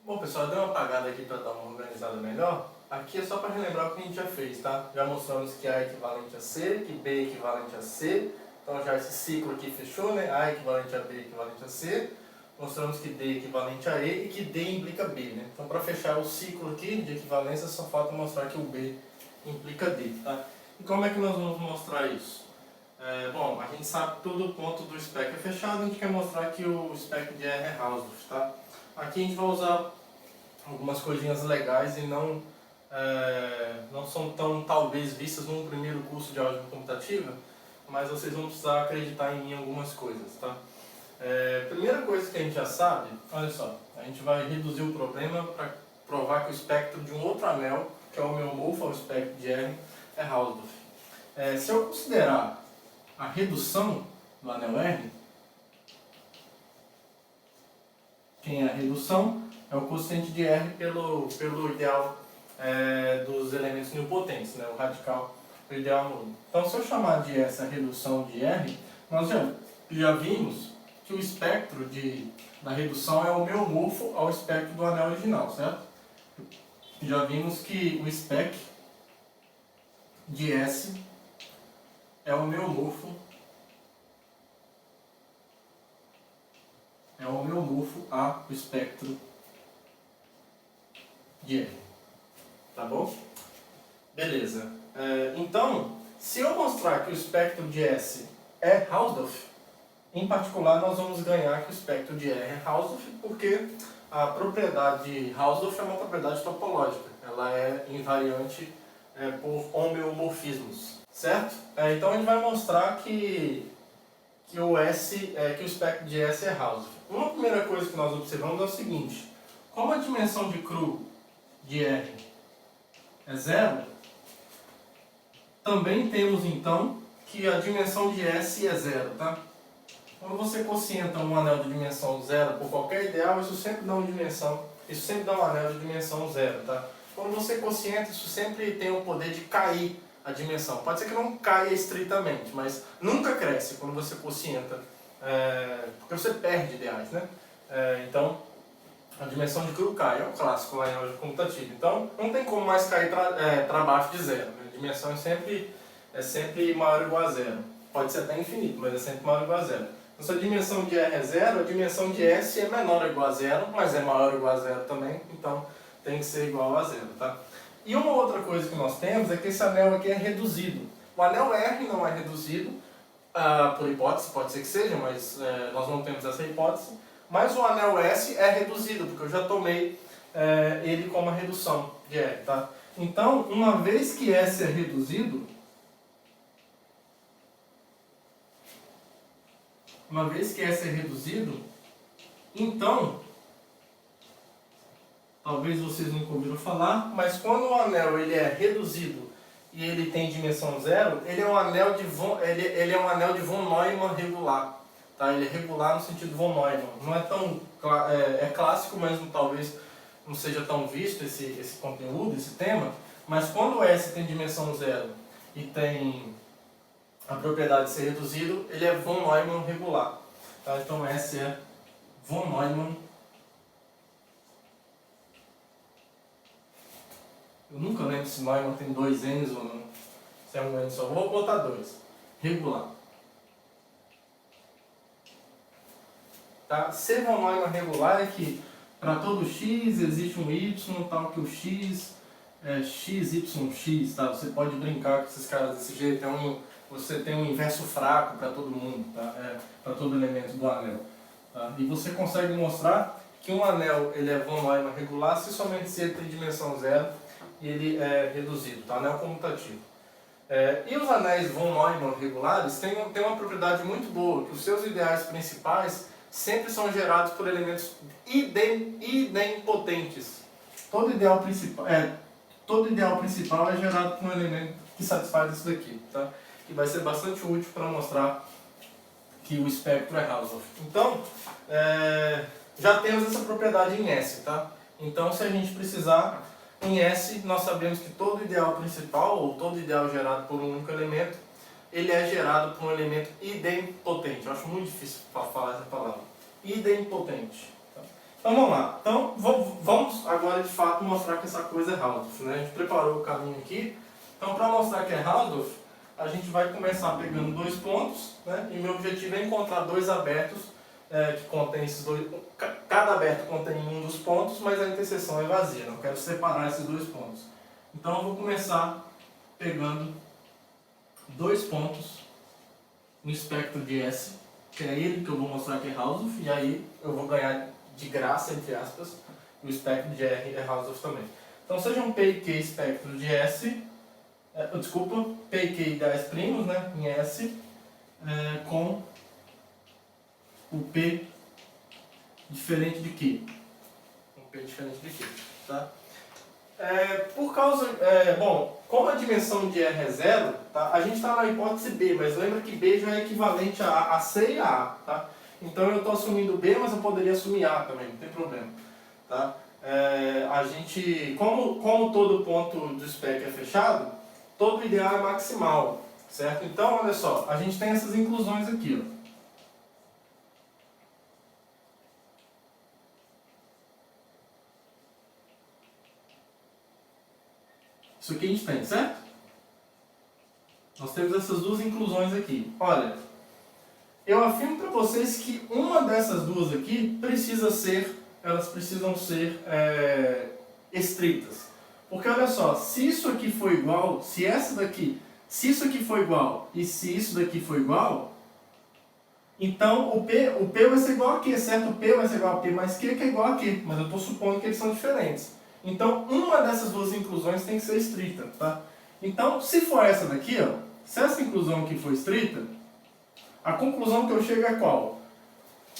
Bom pessoal, eu dei uma apagada aqui para dar uma organizada melhor. Aqui é só para relembrar o que a gente já fez, tá? Já mostramos que A é equivalente a C, que B é equivalente a C. Então já esse ciclo aqui fechou, né? A é equivalente a B, equivalente a C. Mostramos que D é equivalente a E e que D implica B, né? Então para fechar o ciclo aqui de equivalência só falta mostrar que o B implica D, tá? E como é que nós vamos mostrar isso? Bom, a gente sabe que todo ponto do spec é fechado, a gente quer mostrar que o spec de R é Hausdorff, tá? Aqui a gente vai usar algumas coisinhas legais e não são tão, talvez, vistas num primeiro curso de álgebra computativa, mas vocês vão precisar acreditar em mim em algumas coisas, tá? Primeira coisa que a gente já sabe, olha só, a gente vai reduzir o problema para provar que o espectro de um outro anel, que é o meu morfo ao espectro de R, é Hausdorff. Se eu considerar a redução do anel R, quem é a redução é o quociente de R pelo ideal dos elementos nilpotentes, né, o radical do ideal nulo. Então, se eu chamar de essa redução de R, nós já vimos que o espectro da redução é o meu morfo ao espectro do anel original, certo? Já vimos que o spec de S é o meu morfo ao espectro de R. Tá bom? Beleza. Então, se eu mostrar que o espectro de S é Hausdorff, em particular nós vamos ganhar que o espectro de R é Hausdorff, porque a propriedade de Hausdorff é uma propriedade topológica. Ela é invariante por homeomorfismos, certo? Então a gente vai mostrar que o espectro de S é Hausdorff. Uma primeira coisa que nós observamos é o seguinte: como a dimensão de Cru de R é zero, também temos então que a dimensão de S é zero, tá? Quando você quocienta um anel de dimensão zero por qualquer ideal, isso sempre dá um anel de dimensão zero, tá? Quando você quocienta, isso sempre tem o poder de cair a dimensão. Pode ser que não caia estritamente, mas nunca cresce quando você quocienta, porque você perde ideais, né? Então, a dimensão de Cru cai, é o clássico lá em álgebra comutativa. Então, não tem como mais cair para baixo de zero, né? A dimensão é sempre maior ou igual a zero. Pode ser até infinito, mas é sempre maior ou igual a zero. Então, se a dimensão de R é zero, a dimensão de S é menor ou igual a zero, mas é maior ou igual a zero também, então tem que ser igual a zero, tá? E uma outra coisa que nós temos é que esse anel aqui é reduzido. O anel R não é reduzido, por hipótese, pode ser que seja, mas nós não temos essa hipótese. Mas o anel S é reduzido, porque eu já tomei ele como a redução de R, tá? Então, uma vez que S é reduzido, então, talvez vocês nunca ouviram falar, mas quando o anel ele é reduzido e ele tem dimensão zero, ele é um anel de von Neumann regular. Tá? Ele é regular no sentido von Neumann. Não é tão clássico, mas talvez não seja tão visto esse conteúdo, esse tema. Mas quando o S tem dimensão zero e tem a propriedade de ser reduzido, ele é von Neumann regular. Tá? Então S é von Neumann. Eu nunca lembro se Neumann tem dois N's ou não. Se é um N só. Vou botar dois. Regular. Tá? Ser von Neumann regular é que para todo x existe um y, tal que o x é xyx, tá? Você pode brincar com esses caras desse jeito. Você tem um inverso fraco para todo mundo, tá? Para todo elemento do anel. Tá? E você consegue mostrar que um anel ele é von Neumann regular somente se ele tem dimensão zero e ele é reduzido, tá? Anel comutativo. E os anéis von Neumann regulares têm uma propriedade muito boa, que os seus ideais principais sempre são gerados por elementos idempotentes. Todo ideal principal é gerado por um elemento que satisfaz isso daqui, tá? Que vai ser bastante útil para mostrar que o espectro é Hausdorff. Então, já temos essa propriedade em S, tá? Então, se a gente precisar, em S, nós sabemos que todo ideal principal, ou todo ideal gerado por um único elemento, ele é gerado por um elemento idempotente. Eu acho muito difícil falar essa palavra. Idempotente. Tá? Então, vamos lá. Então, vamos agora, de fato, mostrar que essa coisa é Hausdorff, né? A gente preparou o caminho aqui. Então, para mostrar que é Hausdorff, a gente vai começar pegando dois pontos, né? E meu objetivo é encontrar dois abertos que contém esses dois. Cada aberto contém um dos pontos, mas a interseção é vazia. Eu quero separar esses dois pontos. Então eu vou começar pegando dois pontos no espectro de S, que é ele que eu vou mostrar que é Hausdorff, e aí eu vou ganhar de graça, entre aspas, o espectro de R é Hausdorff também. Então sejam P e Q espectro de S, P e Q ideais primos, né, em S, com o P diferente de Q. Um P diferente de Q, tá? Por causa, bom, como a dimensão de R é zero, tá? A gente está na hipótese B, mas lembra que B já é equivalente a C e a A, tá? Então eu estou assumindo B, mas eu poderia assumir A também, não tem problema, tá? A gente, como todo ponto do spec é fechado, todo ideal é maximal, certo? Então, olha só, a gente tem essas inclusões aqui, ó. Isso aqui a gente tem, certo? Nós temos essas duas inclusões aqui. Olha, eu afirmo para vocês que uma dessas duas aqui elas precisam ser estritas. Porque olha só, se isso aqui for igual, se isso aqui for igual e se isso daqui for igual, então o P vai ser igual a Q, certo? O P vai ser igual a P mais Q, que é igual a Q, mas eu estou supondo que eles são diferentes. Então, uma dessas duas inclusões tem que ser estrita, tá? Então, se for essa daqui, ó, se essa inclusão aqui for estrita, a conclusão que eu chego é qual?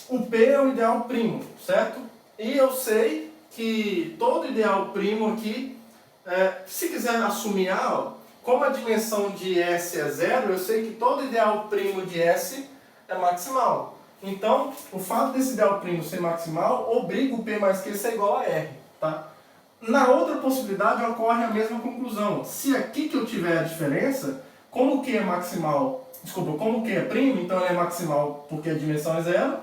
O P é o ideal primo, certo? E eu sei que todo ideal primo aqui, se quiser assumir A, ó, como a dimensão de S é zero, eu sei que todo ideal primo de S é maximal. Então, o fato desse ideal primo ser maximal obriga o P mais Q a ser igual a R, tá? Na outra possibilidade ocorre a mesma conclusão. Se aqui que eu tiver a diferença, como o Q é maximal, como o Q é primo, então ele é maximal porque a dimensão é zero,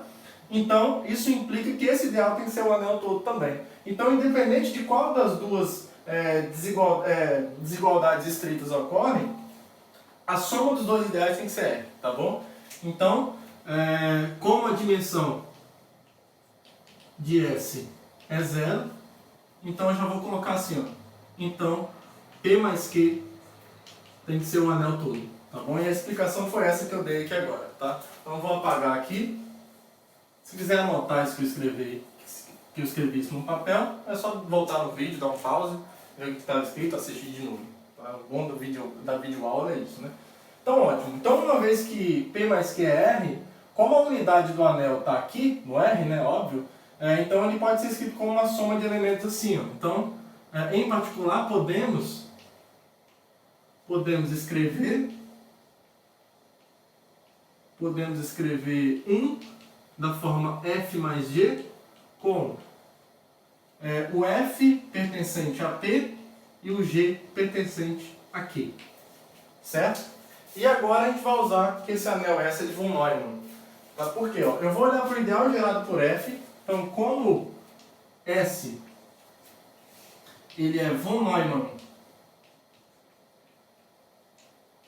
então isso implica que esse ideal tem que ser o anel todo também. Então, independente de qual das duas desigualdades estritas ocorrem, a soma dos dois ideais tem que ser R, tá bom? Então, como a dimensão de S é zero, então eu já vou colocar assim, ó. Então, P mais Q tem que ser o anel todo, tá bom? E a explicação foi essa que eu dei aqui agora, tá? Então eu vou apagar aqui. Se quiser anotar isso que eu escrevi isso no papel, é só voltar no vídeo, dar um pause, ver o que está escrito, assistir de novo. Tá? O bom da videoaula é isso, né? Então, ótimo. Então, uma vez que P mais Q é R, como a unidade do anel está aqui, no R, né, óbvio, então ele pode ser escrito como uma soma de elementos assim, ó. Então, em particular, podemos escrever 1 da forma F mais G com o F pertencente a P e o G pertencente a Q. Certo? E agora a gente vai usar que esse anel S é de von Neumann. Tá? Por quê? Ó, eu vou olhar para o ideal gerado por F. Então, como S ele é von Neumann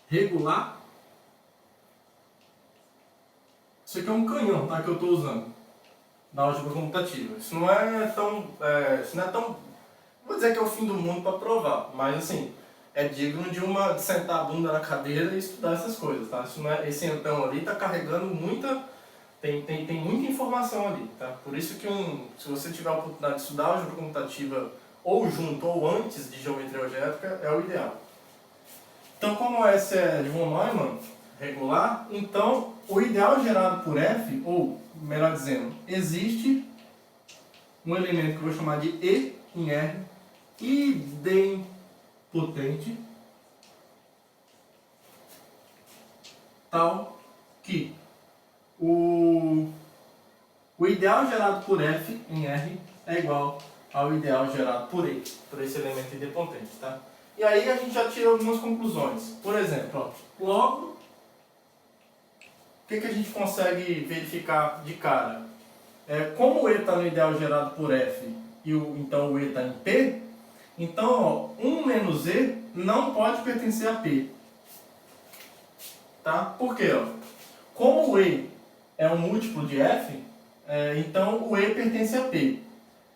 regular, isso aqui é um canhão, tá, que eu estou usando na álgebra computativa. Isso não é tão, vou dizer que é o fim do mundo para provar, mas assim, é digno de sentar a bunda na cadeira e estudar essas coisas, tá? Isso não é, esse então ali está carregando tem muita informação ali, tá? Por isso que se você tiver a oportunidade de estudar álgebra computativa ou junto ou antes de geometria algébrica, é o ideal. Então, como S é de von Neumann regular, então o ideal gerado por F, ou melhor dizendo, existe um elemento que eu vou chamar de E em R, idempotente, tal que o ideal gerado por F em R é igual ao ideal gerado por E, por esse elemento idempotente, tá? E aí a gente já tira algumas conclusões. Por exemplo, ó, logo, o que a gente consegue verificar de cara? Como o E está no ideal gerado por F e então o E está em P, então ó, 1 menos E não pode pertencer a P. Tá? Por quê? Ó? Como o E é um múltiplo de F, então o E pertence a P.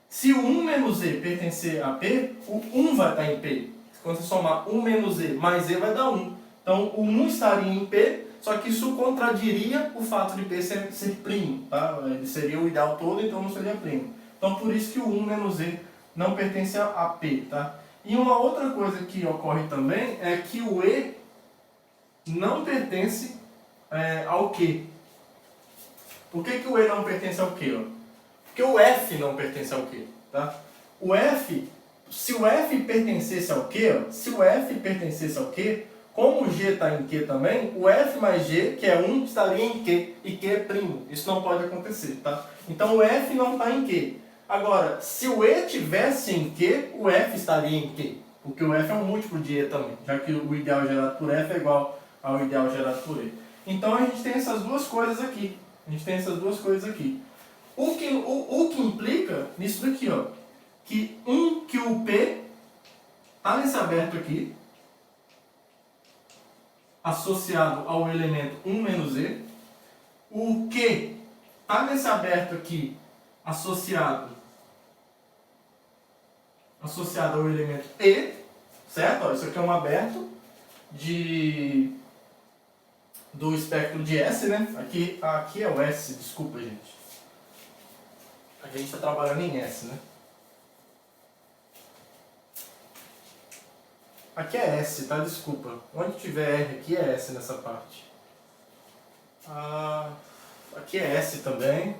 Se o 1 menos E pertencer a P, o 1 vai estar em P. Quando você somar 1 menos E mais E vai dar 1. Então o 1 estaria em P, só que isso contradiria o fato de P ser primo. Tá? Ele seria o ideal todo, então não seria primo. Então por isso que o 1 menos E não pertence a P. Tá? E uma outra coisa que ocorre também é que o E não pertence ao Q. Por que o E não pertence ao Q? Ó? Porque o F não pertence ao Q. Tá? O F, se o F pertencesse ao Q, ó, se o F pertencesse ao Q, como o G está em Q também, o F mais G, que é 1, estaria em Q, e Q é primo. Isso não pode acontecer, tá? Então o F não está em Q. Agora, se o E tivesse em Q, o F estaria em Q. Porque o F é um múltiplo de E também, já que o ideal gerado por F é igual ao ideal gerado por E. Então a gente tem essas duas coisas aqui. O que implica nisso daqui, ó, que o P está nesse aberto aqui, associado ao elemento 1 menos E. O Q está nesse aberto aqui, associado ao elemento E, certo? Ó, isso aqui é um aberto do espectro de S, né? Aqui é o S, desculpa, gente. A gente está trabalhando em S, né? Aqui é S, tá? Desculpa. Onde tiver R aqui é S nessa parte. Aqui é S também.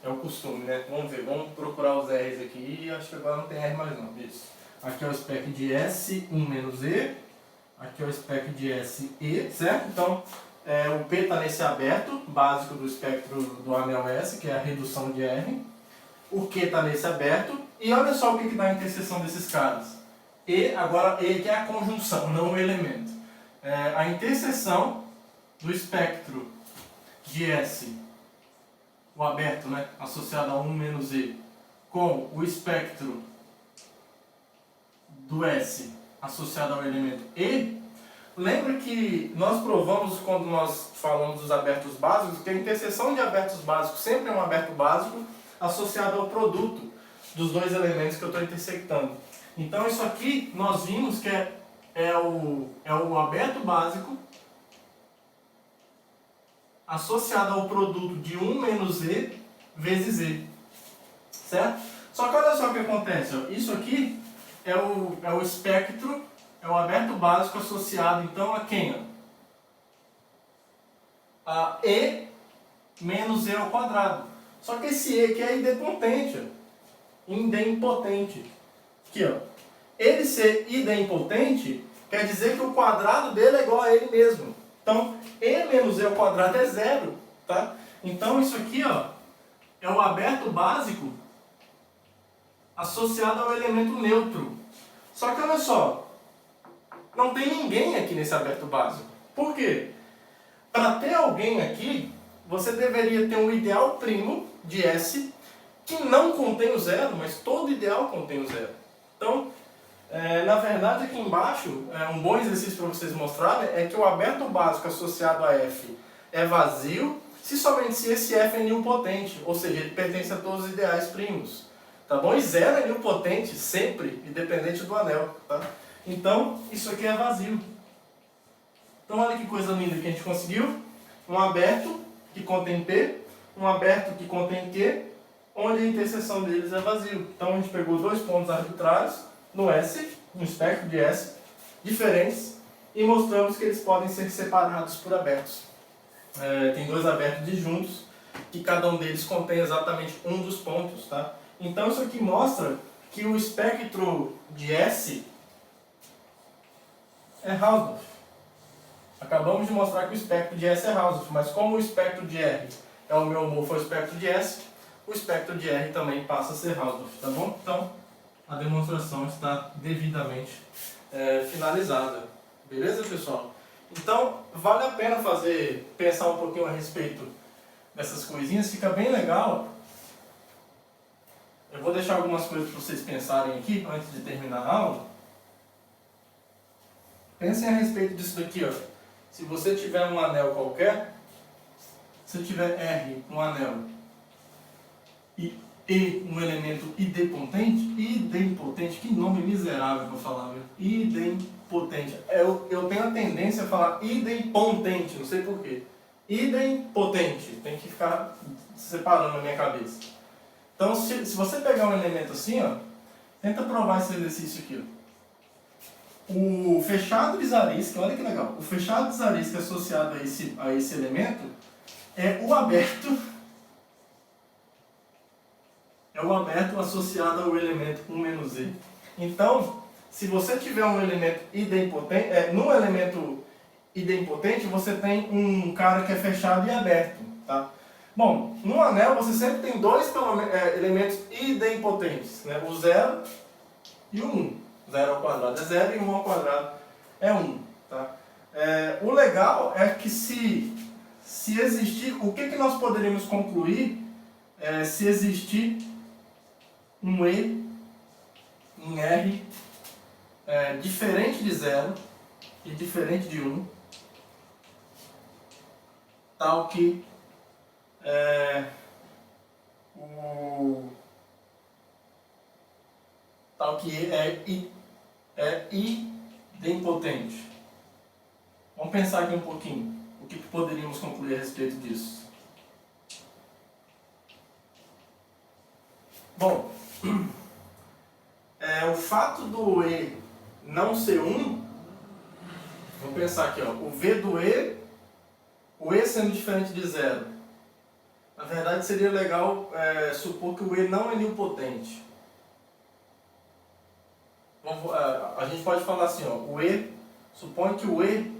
É o costume, né? Vamos ver, vamos procurar os R's aqui. Acho que agora não tem R mais não. Isso. Aqui é o espectro de S, 1 menos E. Aqui é o espectro de S, E, certo? Então, o P está nesse aberto básico do espectro do anel S, que é a redução de R. O Q está nesse aberto. E olha só o que dá a interseção desses caras. Agora E que é a conjunção, não o elemento. A interseção do espectro de S, o aberto, né, associado a 1 menos E, com o espectro do S associado ao elemento E, lembra que nós provamos quando nós falamos dos abertos básicos, que a interseção de abertos básicos sempre é um aberto básico associado ao produto dos dois elementos que eu estou intersectando. Então isso aqui nós vimos que é o aberto básico associado ao produto de 1 menos E vezes E. Certo? Só que olha só o que acontece. Ó. Isso aqui é o espectro, é o aberto básico associado então a quem? Ó? A E menos E ao quadrado. Só que esse E aqui é idempotente. Ó. Idempotente. Aqui, ó. Ele ser idempotente quer dizer que o quadrado dele é igual a ele mesmo. Então, E menos E ao quadrado é zero. Tá? Então, isso aqui ó, é o aberto básico associado ao elemento neutro. Só que olha só, não tem ninguém aqui nesse aberto básico. Por quê? Para ter alguém aqui, você deveria ter um ideal primo de S que não contém o zero, mas todo ideal contém o zero. Então, na verdade, aqui embaixo, um bom exercício para vocês mostrarem é que o aberto básico associado a F é vazio, somente se esse F é nilpotente, ou seja, ele pertence a todos os ideais primos. Tá bom? E zero é nilpotente sempre, independente do anel. Tá? Então, isso aqui é vazio. Então, olha que coisa linda que a gente conseguiu. Um aberto que contém P, um aberto que contém Q, onde a interseção deles é vazio. Então, a gente pegou dois pontos arbitrários no S, no espectro de S, diferentes, e mostramos que eles podem ser separados por abertos. Tem dois abertos disjuntos, que cada um deles contém exatamente um dos pontos. Tá? Então isso aqui mostra que o espectro de S é Hausdorff. Acabamos de mostrar que o espectro de S é Hausdorff, mas como o espectro de R é o meu homógrafo ao espectro de S, o espectro de R também passa a ser Hausdorff, tá bom? Então, a demonstração está devidamente finalizada. Beleza, pessoal? Então, vale a pena pensar um pouquinho a respeito dessas coisinhas, fica bem legal. Eu vou deixar algumas coisas para vocês pensarem aqui, antes de terminar a aula. Pensem a respeito disso daqui, ó. Se você tiver um anel qualquer, se tiver R, um anel, e um elemento idempotente, que nome miserável para falar, viu? Idempotente. Eu tenho a tendência a falar idempotente, não sei porquê. Idempotente, tem que ficar separando na minha cabeça. Então, se você pegar um elemento assim, ó, tenta provar esse exercício aqui, ó. O fechado de Zariski, olha que legal, o fechado de Zariski associado a esse elemento é o aberto o aberto associado ao elemento 1 menos z. Então, se você tiver um elemento idempotente, no elemento idempotente você tem um cara que é fechado e aberto, tá? Bom, no anel você sempre tem dois elementos idempotentes, né? O 0 e o 1. 0 ao quadrado é 0 e 1 ao quadrado é 1, tá? O legal é que se existir, o que nós poderíamos concluir se existir um E em R diferente de 0 e diferente de 1, tal que é idempotente. Vamos pensar aqui um pouquinho. O que poderíamos concluir a respeito disso? Bom, o fato do E não ser 1, vamos pensar aqui, ó, o V do E, o E sendo diferente de 0. Na verdade seria legal supor que o E não é nilpotente. A gente pode falar assim, ó, supõe que o E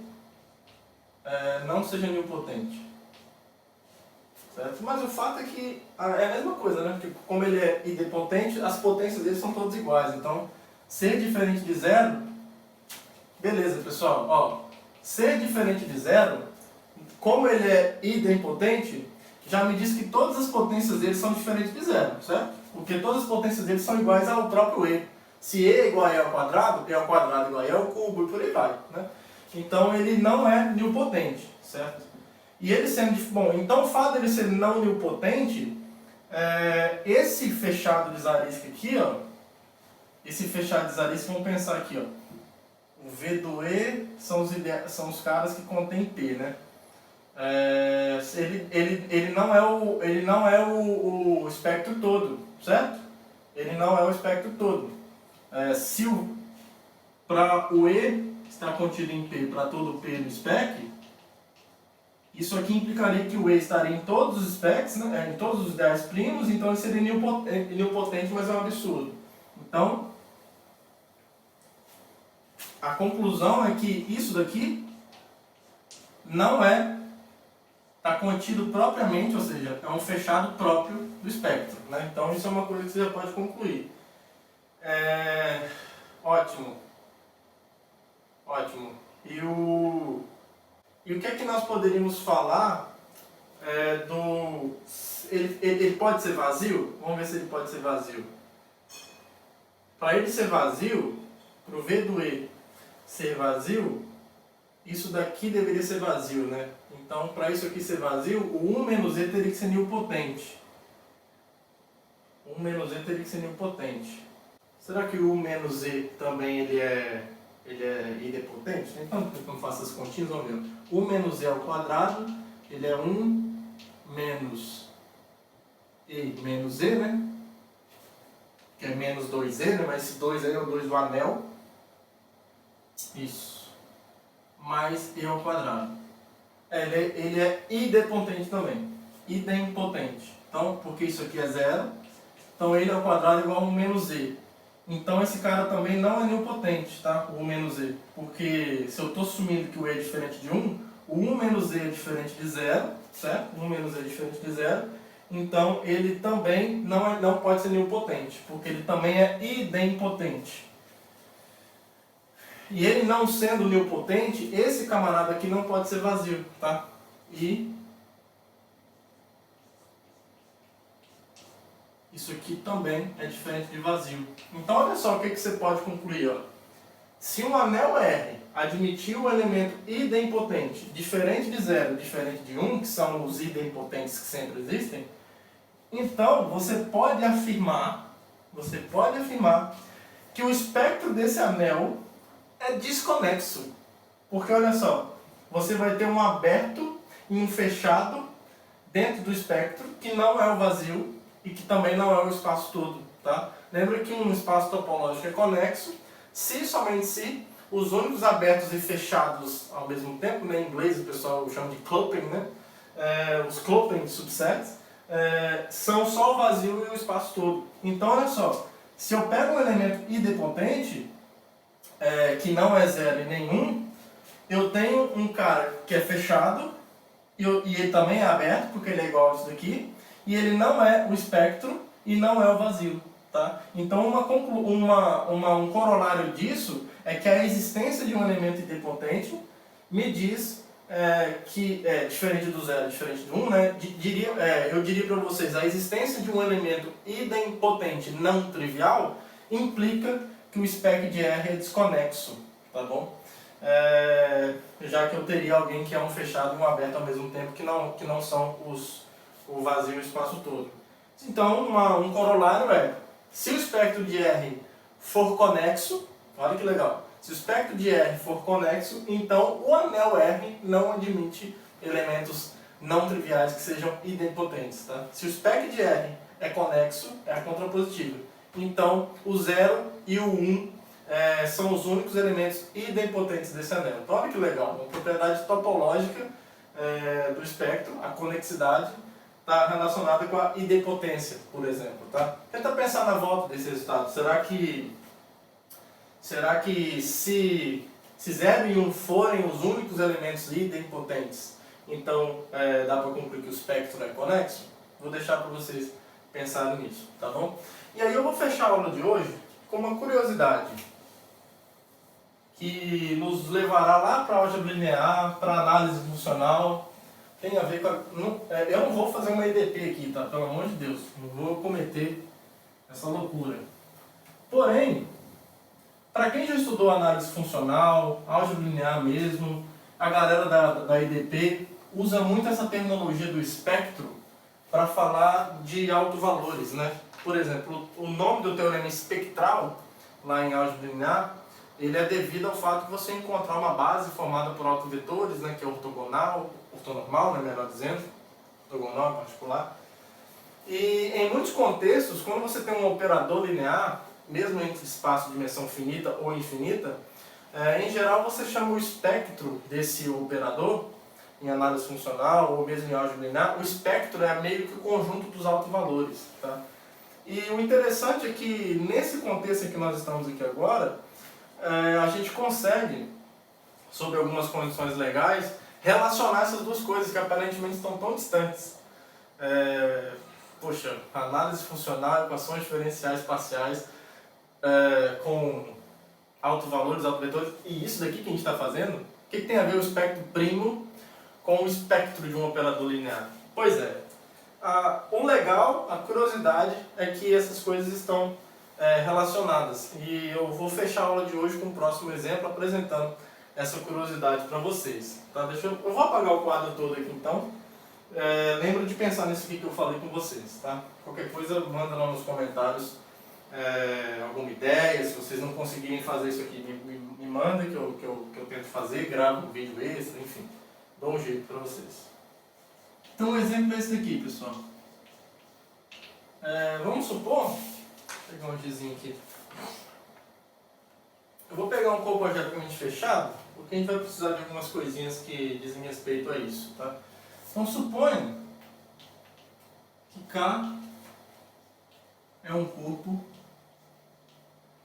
não seja nilpotente. Certo? Mas o fato é que é a mesma coisa, né? Porque como ele é idempotente, as potências dele são todas iguais. Então, ser diferente de 0, beleza, pessoal. Ó, ser diferente de 0, como ele é idempotente, já me diz que todas as potências dele são diferentes de 0, certo? Porque todas as potências dele são iguais ao próprio E. Se E é igual a E ao quadrado igual a E ao cubo e por aí vai, né? Então, ele não é nilpotente, certo? E ele sendo... Bom, então o fato dele ser não nilpotente, esse fechado de Zariski aqui, ó, esse fechado de Zariski, vamos pensar aqui, ó, o V do E são os caras que contêm P, né? Ele não é o espectro todo, certo? Ele não é o espectro todo. Se para o E está contido em P para todo o P no spec, isso aqui implicaria que o E estaria em todos os specs, né? Em todos os ideais primos, então ele seria nilpotente, mas é um absurdo. Então, a conclusão é que isso daqui não está contido propriamente, ou seja, é um fechado próprio do espectro, né? Então isso é uma coisa que você já pode concluir. Ótimo. Ótimo. E o que é que nós poderíamos falar ele pode ser vazio? Vamos ver se ele pode ser vazio. Para ele ser vazio, para o V do E ser vazio, isso daqui deveria ser vazio, né? Então, para isso aqui ser vazio, o 1 menos E teria que ser nilpotente. 1 menos E teria que ser nilpotente. Será que o 1 menos E também ele é idempotente? Então, quando faço as continhas, vamos ver. 1 menos E ao quadrado, ele é 1 menos E menos E, né? Que é menos 2E, né? Mas esse 2 aí é o 2 do anel. Isso. Mais E ao quadrado. Ele é idempotente também. Idempotente. Então, porque isso aqui é 0, então ele ao quadrado é igual a 1 menos E. Então esse cara também não é nilpotente, tá? O 1 menos E. Porque se eu estou assumindo que o E é diferente de 1, o 1 menos E é diferente de 0, certo? 1 menos E é diferente de 0. Então ele também não pode ser nilpotente, porque ele também é idempotente. E ele não sendo nilpotente, esse camarada aqui não pode ser vazio, tá? E isso aqui também é diferente de vazio. Então olha só o que você pode concluir, ó. Se um anel R admitir o elemento idempotente diferente de 0, diferente de 1, que são os idempotentes que sempre existem, então você pode afirmar que o espectro desse anel é desconexo. Porque olha só, você vai ter um aberto e um fechado dentro do espectro que não é o vazio e que também não é o espaço todo, tá? Lembra que um espaço topológico é conexo se, somente se, os únicos abertos e fechados ao mesmo tempo, né? Em inglês o pessoal chama de clumping, né? Os clumping subsets, são só o vazio e o espaço todo. Então, olha só, se eu pego um elemento idempotente, que não é zero e nenhum, eu tenho um cara que é fechado, e ele também é aberto, porque ele é igual a isso daqui, e ele não é o espectro e não é o vazio. Tá? Então, um corolário disso é que a existência de um elemento idempotente me diz que, diferente do zero, diferente do 1, né, eu diria para vocês, a existência de um elemento idempotente não trivial implica que o spec de R é desconexo, tá bom? Já que eu teria alguém que é um fechado e um aberto ao mesmo tempo, que não são o vazio e o espaço todo. Então, um corolário se o espectro de R for conexo, olha que legal, se o espectro de R for conexo, então o anel R não admite elementos não triviais que sejam idempotentes. Tá? Se o espectro de R é conexo, é a contrapositiva. Então, o 0 e o 1 são os únicos elementos idempotentes desse anel. Então, olha que legal, uma propriedade topológica do espectro, a conexidade, está relacionada com a idempotência, por exemplo. Tá? Tenta pensar na volta desse resultado. Será que se 0 e 1 forem os únicos elementos idempotentes, então dá para concluir que o espectro é conexo? Vou deixar para vocês pensarem nisso, tá bom? E aí eu vou fechar a aula de hoje com uma curiosidade que nos levará lá para a álgebra linear, para a análise funcional. Tem a ver com eu não vou fazer uma EDP aqui, tá? Pelo amor de Deus, não vou cometer essa loucura. Porém, para quem já estudou análise funcional, álgebra linear mesmo, a galera da EDP usa muito essa terminologia do espectro para falar de autovalores, né? Por exemplo, o nome do teorema espectral, lá em álgebra linear, ele é devido ao fato de você encontrar uma base formada por autovetores, né, que é ortogonal, ortonormal, né, melhor dizendo, ortogonal em particular. E em muitos contextos, quando você tem um operador linear, mesmo entre espaço de dimensão finita ou infinita, em geral você chama o espectro desse operador, em análise funcional ou mesmo em álgebra linear, o espectro é meio que o conjunto dos autovalores. Tá? E o interessante é que nesse contexto em que nós estamos aqui agora, a gente consegue, sob algumas condições legais, relacionar essas duas coisas que aparentemente estão tão distantes. Poxa, análise funcional, equações diferenciais parciais com autovalores, autovetores, e isso daqui que a gente está fazendo, o que tem a ver o espectro primo com o espectro de um operador linear? Pois é, o legal, a curiosidade é que essas coisas estão relacionadas. E eu vou fechar a aula de hoje com o próximo exemplo, apresentando essa curiosidade para vocês. Tá? Eu vou apagar o quadro todo aqui então. Lembra de pensar nisso aqui que eu falei com vocês. Tá? Qualquer coisa, manda lá nos comentários alguma ideia. Se vocês não conseguirem fazer isso aqui, me manda que eu tento fazer, gravo um vídeo extra, enfim. Dou um jeito para vocês. Então o exemplo é esse daqui, pessoal. Vamos supor, vou pegar um gizinho aqui. Eu vou pegar um corpo algebricamente fechado, porque a gente vai precisar de algumas coisinhas que dizem respeito a isso. Tá? Então suponha que K é um corpo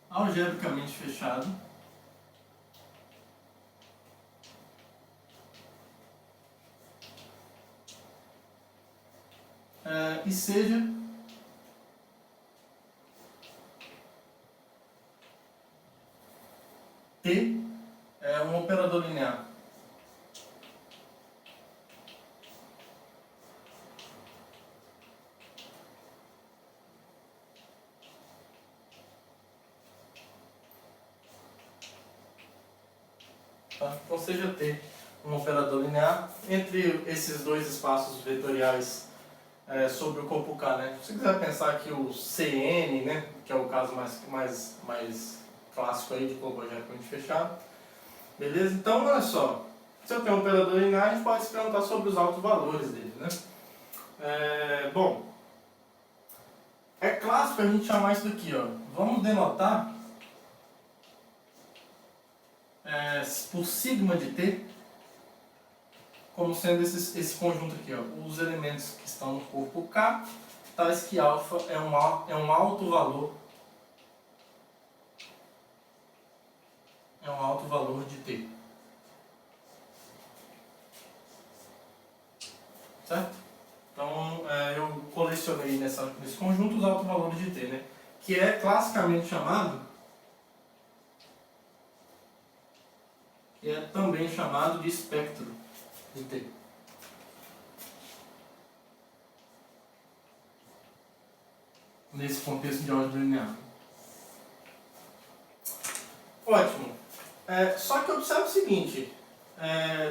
algebricamente fechado e seja T é um operador linear. Tá? Então seja T um operador linear entre esses dois espaços vetoriais sobre o corpo K. Né? Se você quiser pensar que o CN, né, que é o caso mais clássico aí de corpo algebricamente fechado, beleza? Então olha só, se eu tenho um operador linear, a gente pode se perguntar sobre os autovalores dele. Né? Bom, é clássico a gente chamar isso daqui, ó. Vamos denotar por sigma de T como sendo esse conjunto aqui, ó, os elementos que estão no corpo K, tais que alfa é um alto valor, de T. Certo? Então, eu colecionei nesse conjunto os altos valores de T, né? Que é classicamente chamado, também chamado de espectro de T. Nesse contexto de álgebra linear. Ótimo. Só que observe o seguinte,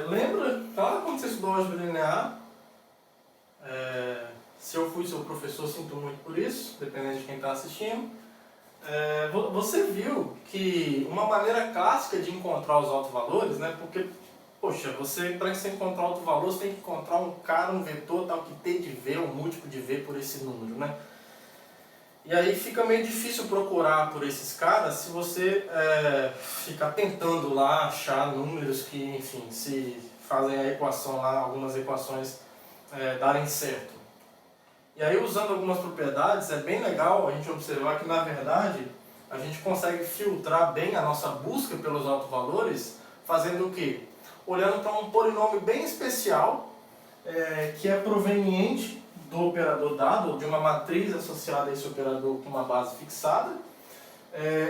lembra, claro, quando você estudou álgebra linear, se eu fui seu professor, sinto muito por isso, dependendo de quem está assistindo, você viu que uma maneira clássica de encontrar os autovalores, né, porque, poxa, para você encontrar autovalor, você tem que encontrar um cara, um vetor, tal, que T de V, um múltiplo de V por esse número, né? E aí fica meio difícil procurar por esses caras se você ficar tentando lá achar números que, enfim, se fazem a equação lá, algumas equações darem certo. E aí, usando algumas propriedades, é bem legal a gente observar que, na verdade, a gente consegue filtrar bem a nossa busca pelos autovalores, fazendo o quê? Olhando para um polinômio bem especial, que é proveniente do operador dado, ou de uma matriz associada a esse operador com uma base fixada.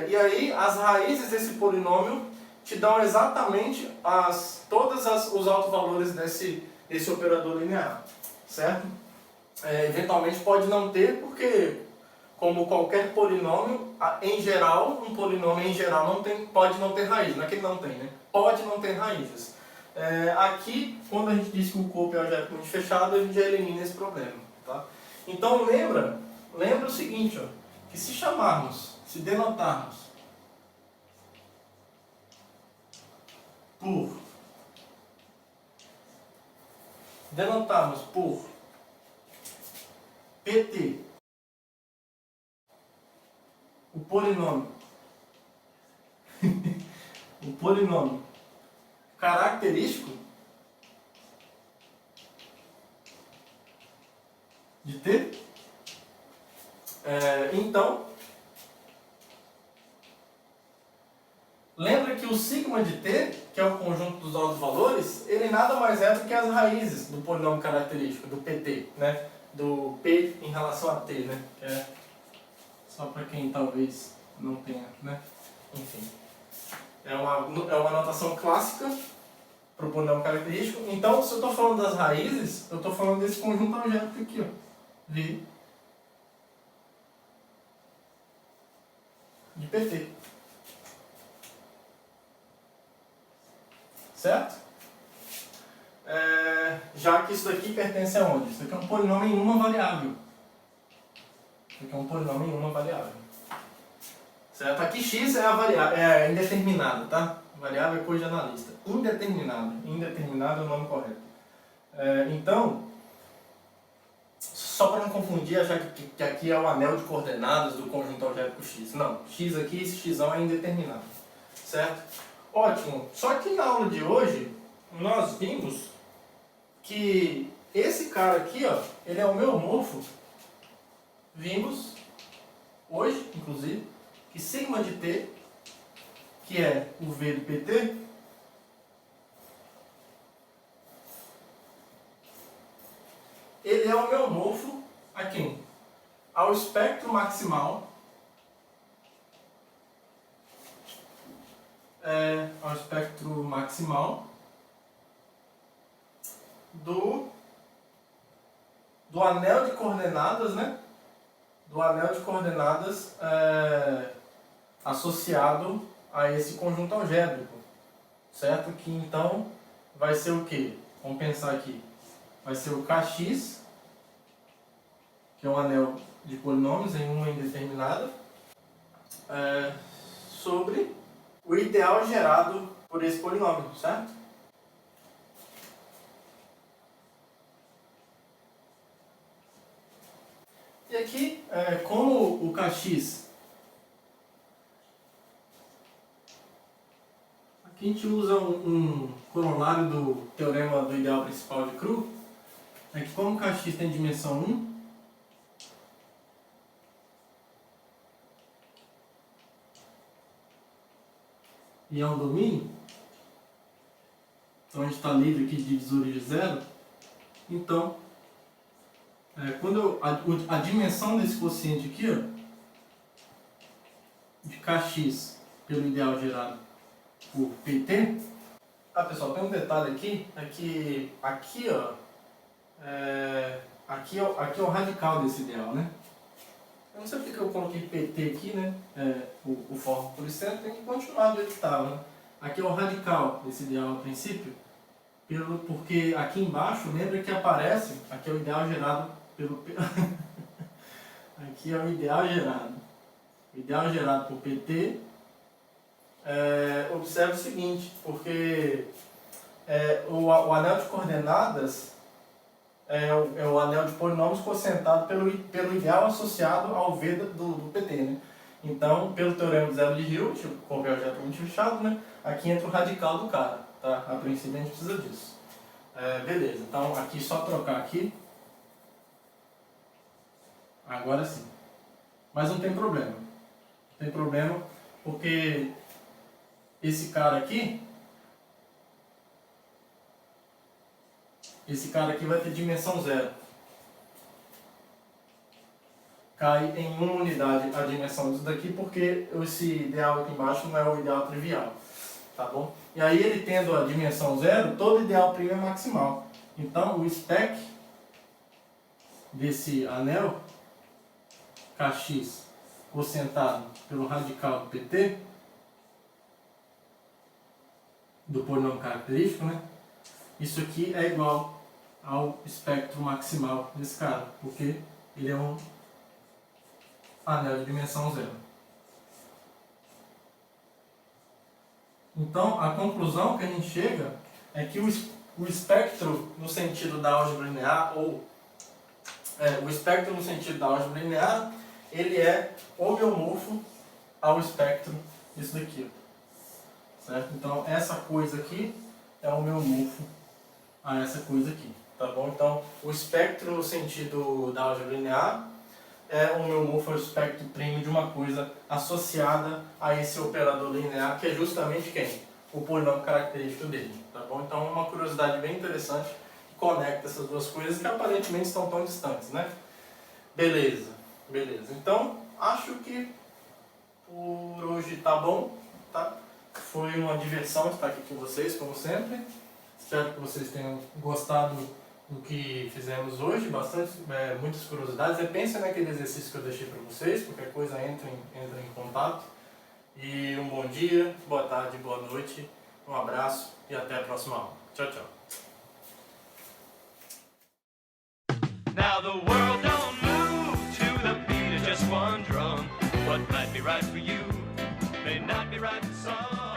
E aí, as raízes desse polinômio te dão exatamente todos os autovalores desse operador linear, certo? Eventualmente pode não ter, porque, como qualquer polinômio, em geral, um polinômio em geral pode não ter raiz. Não é que ele não tem, né? Pode não ter raízes. Aqui, quando a gente diz que o corpo é algebricamente fechado, a gente já elimina esse problema. Tá? Então lembra o seguinte, ó, que se denotarmos por PT o polinômio característico de T, então lembra que o sigma de T, que é o conjunto dos autovalores, ele nada mais é do que as raízes do polinômio característico, do PT, né? Do P em relação a T, né? Que é só para quem talvez não tenha, né? Enfim. É uma notação clássica para o polinômio característico. Então, se eu estou falando das raízes, eu estou falando desse conjunto algébrico aqui, ó. V de PT. Certo? Já que isso daqui pertence a onde? Isso aqui é um polinômio em uma variável. Isso aqui é um polinômio em uma variável. Certo? Aqui x é a variável, é indeterminada, tá? Variável é coisa de analista. Indeterminada. Indeterminada é o nome correto. Então, só para não confundir, achar que aqui é o anel de coordenadas do conjunto algébrico x. Não, x aqui, esse x é indeterminado. Certo? Ótimo. Só que na aula de hoje, nós vimos que esse cara aqui, ó, ele é o meu homófo. Vimos hoje, inclusive, que sigma de T, que é o V do PT, ele é o meu homófo a quem? Ao espectro maximal, do anel de coordenadas, né? Do anel de coordenadas associado a esse conjunto algébrico, certo? Que então vai ser o quê? Vamos pensar aqui. Vai ser o Kx, que é um anel de polinômios em uma indeterminada, sobre o ideal gerado por esse polinômio, certo? E aqui, como o Kx a gente usa um corolário do teorema do ideal principal de Cru, é que como Kx tem dimensão 1, e é um domínio, então a gente está livre aqui de divisores de zero, então quando a dimensão desse quociente aqui, ó, de Kx pelo ideal gerado por Pt. Pessoal, tem um detalhe aqui, é que aqui, ó, aqui é o radical desse ideal, né? Eu não sei porque eu coloquei Pt aqui, né? O forma policentro tem que continuar do jeito que estava, né? Aqui é o radical desse ideal a princípio, porque aqui embaixo, lembra que aparece, aqui é o ideal gerado pelo... aqui é o ideal gerado. O ideal gerado por Pt. Observe o seguinte, porque o anel de coordenadas é o anel de polinômios quocientado pelo ideal associado ao V do Pt, né? Então, pelo teorema do zero de Hill, convergentemente fechado, né? Aqui entra o radical do cara, tá? A princípio a gente precisa disso. Beleza, então aqui só trocar aqui. Agora sim. Mas não tem problema. Não tem problema porque esse cara aqui vai ter dimensão zero. Cai em uma unidade a dimensão disso daqui porque esse ideal aqui embaixo não é o ideal trivial. Tá bom? E aí ele tendo a dimensão zero, todo ideal primo é maximal. Então o spec desse anel Kx quocientado pelo radical do Pt, do polinômio característico, né? Isso aqui é igual ao espectro maximal desse cara, porque ele é um anel de dimensão zero. Então, a conclusão que a gente chega é que o espectro no sentido da álgebra linear, o espectro no sentido da álgebra linear, ele é homeomorfo ao espectro disso daqui, certo? Então, essa coisa aqui é homeomorfo a essa coisa aqui, tá bom? Então, o espectro no sentido da álgebra linear é homeomorfo ao espectro primo de uma coisa associada a esse operador linear, que é justamente quem? O polinômio característico dele, tá bom? Então, uma curiosidade bem interessante que conecta essas duas coisas que aparentemente estão tão distantes, né? Beleza. Então, acho que por hoje tá bom, tá? Foi uma diversão estar aqui com vocês, como sempre. Espero que vocês tenham gostado do que fizemos hoje, muitas curiosidades. Pensem naquele exercício que eu deixei para vocês, qualquer coisa entra em contato. E um bom dia, boa tarde, boa noite, um abraço e até a próxima aula. Tchau, tchau.
Now the world don't move to the beat of just one drum. What might be right for you may not be right for some.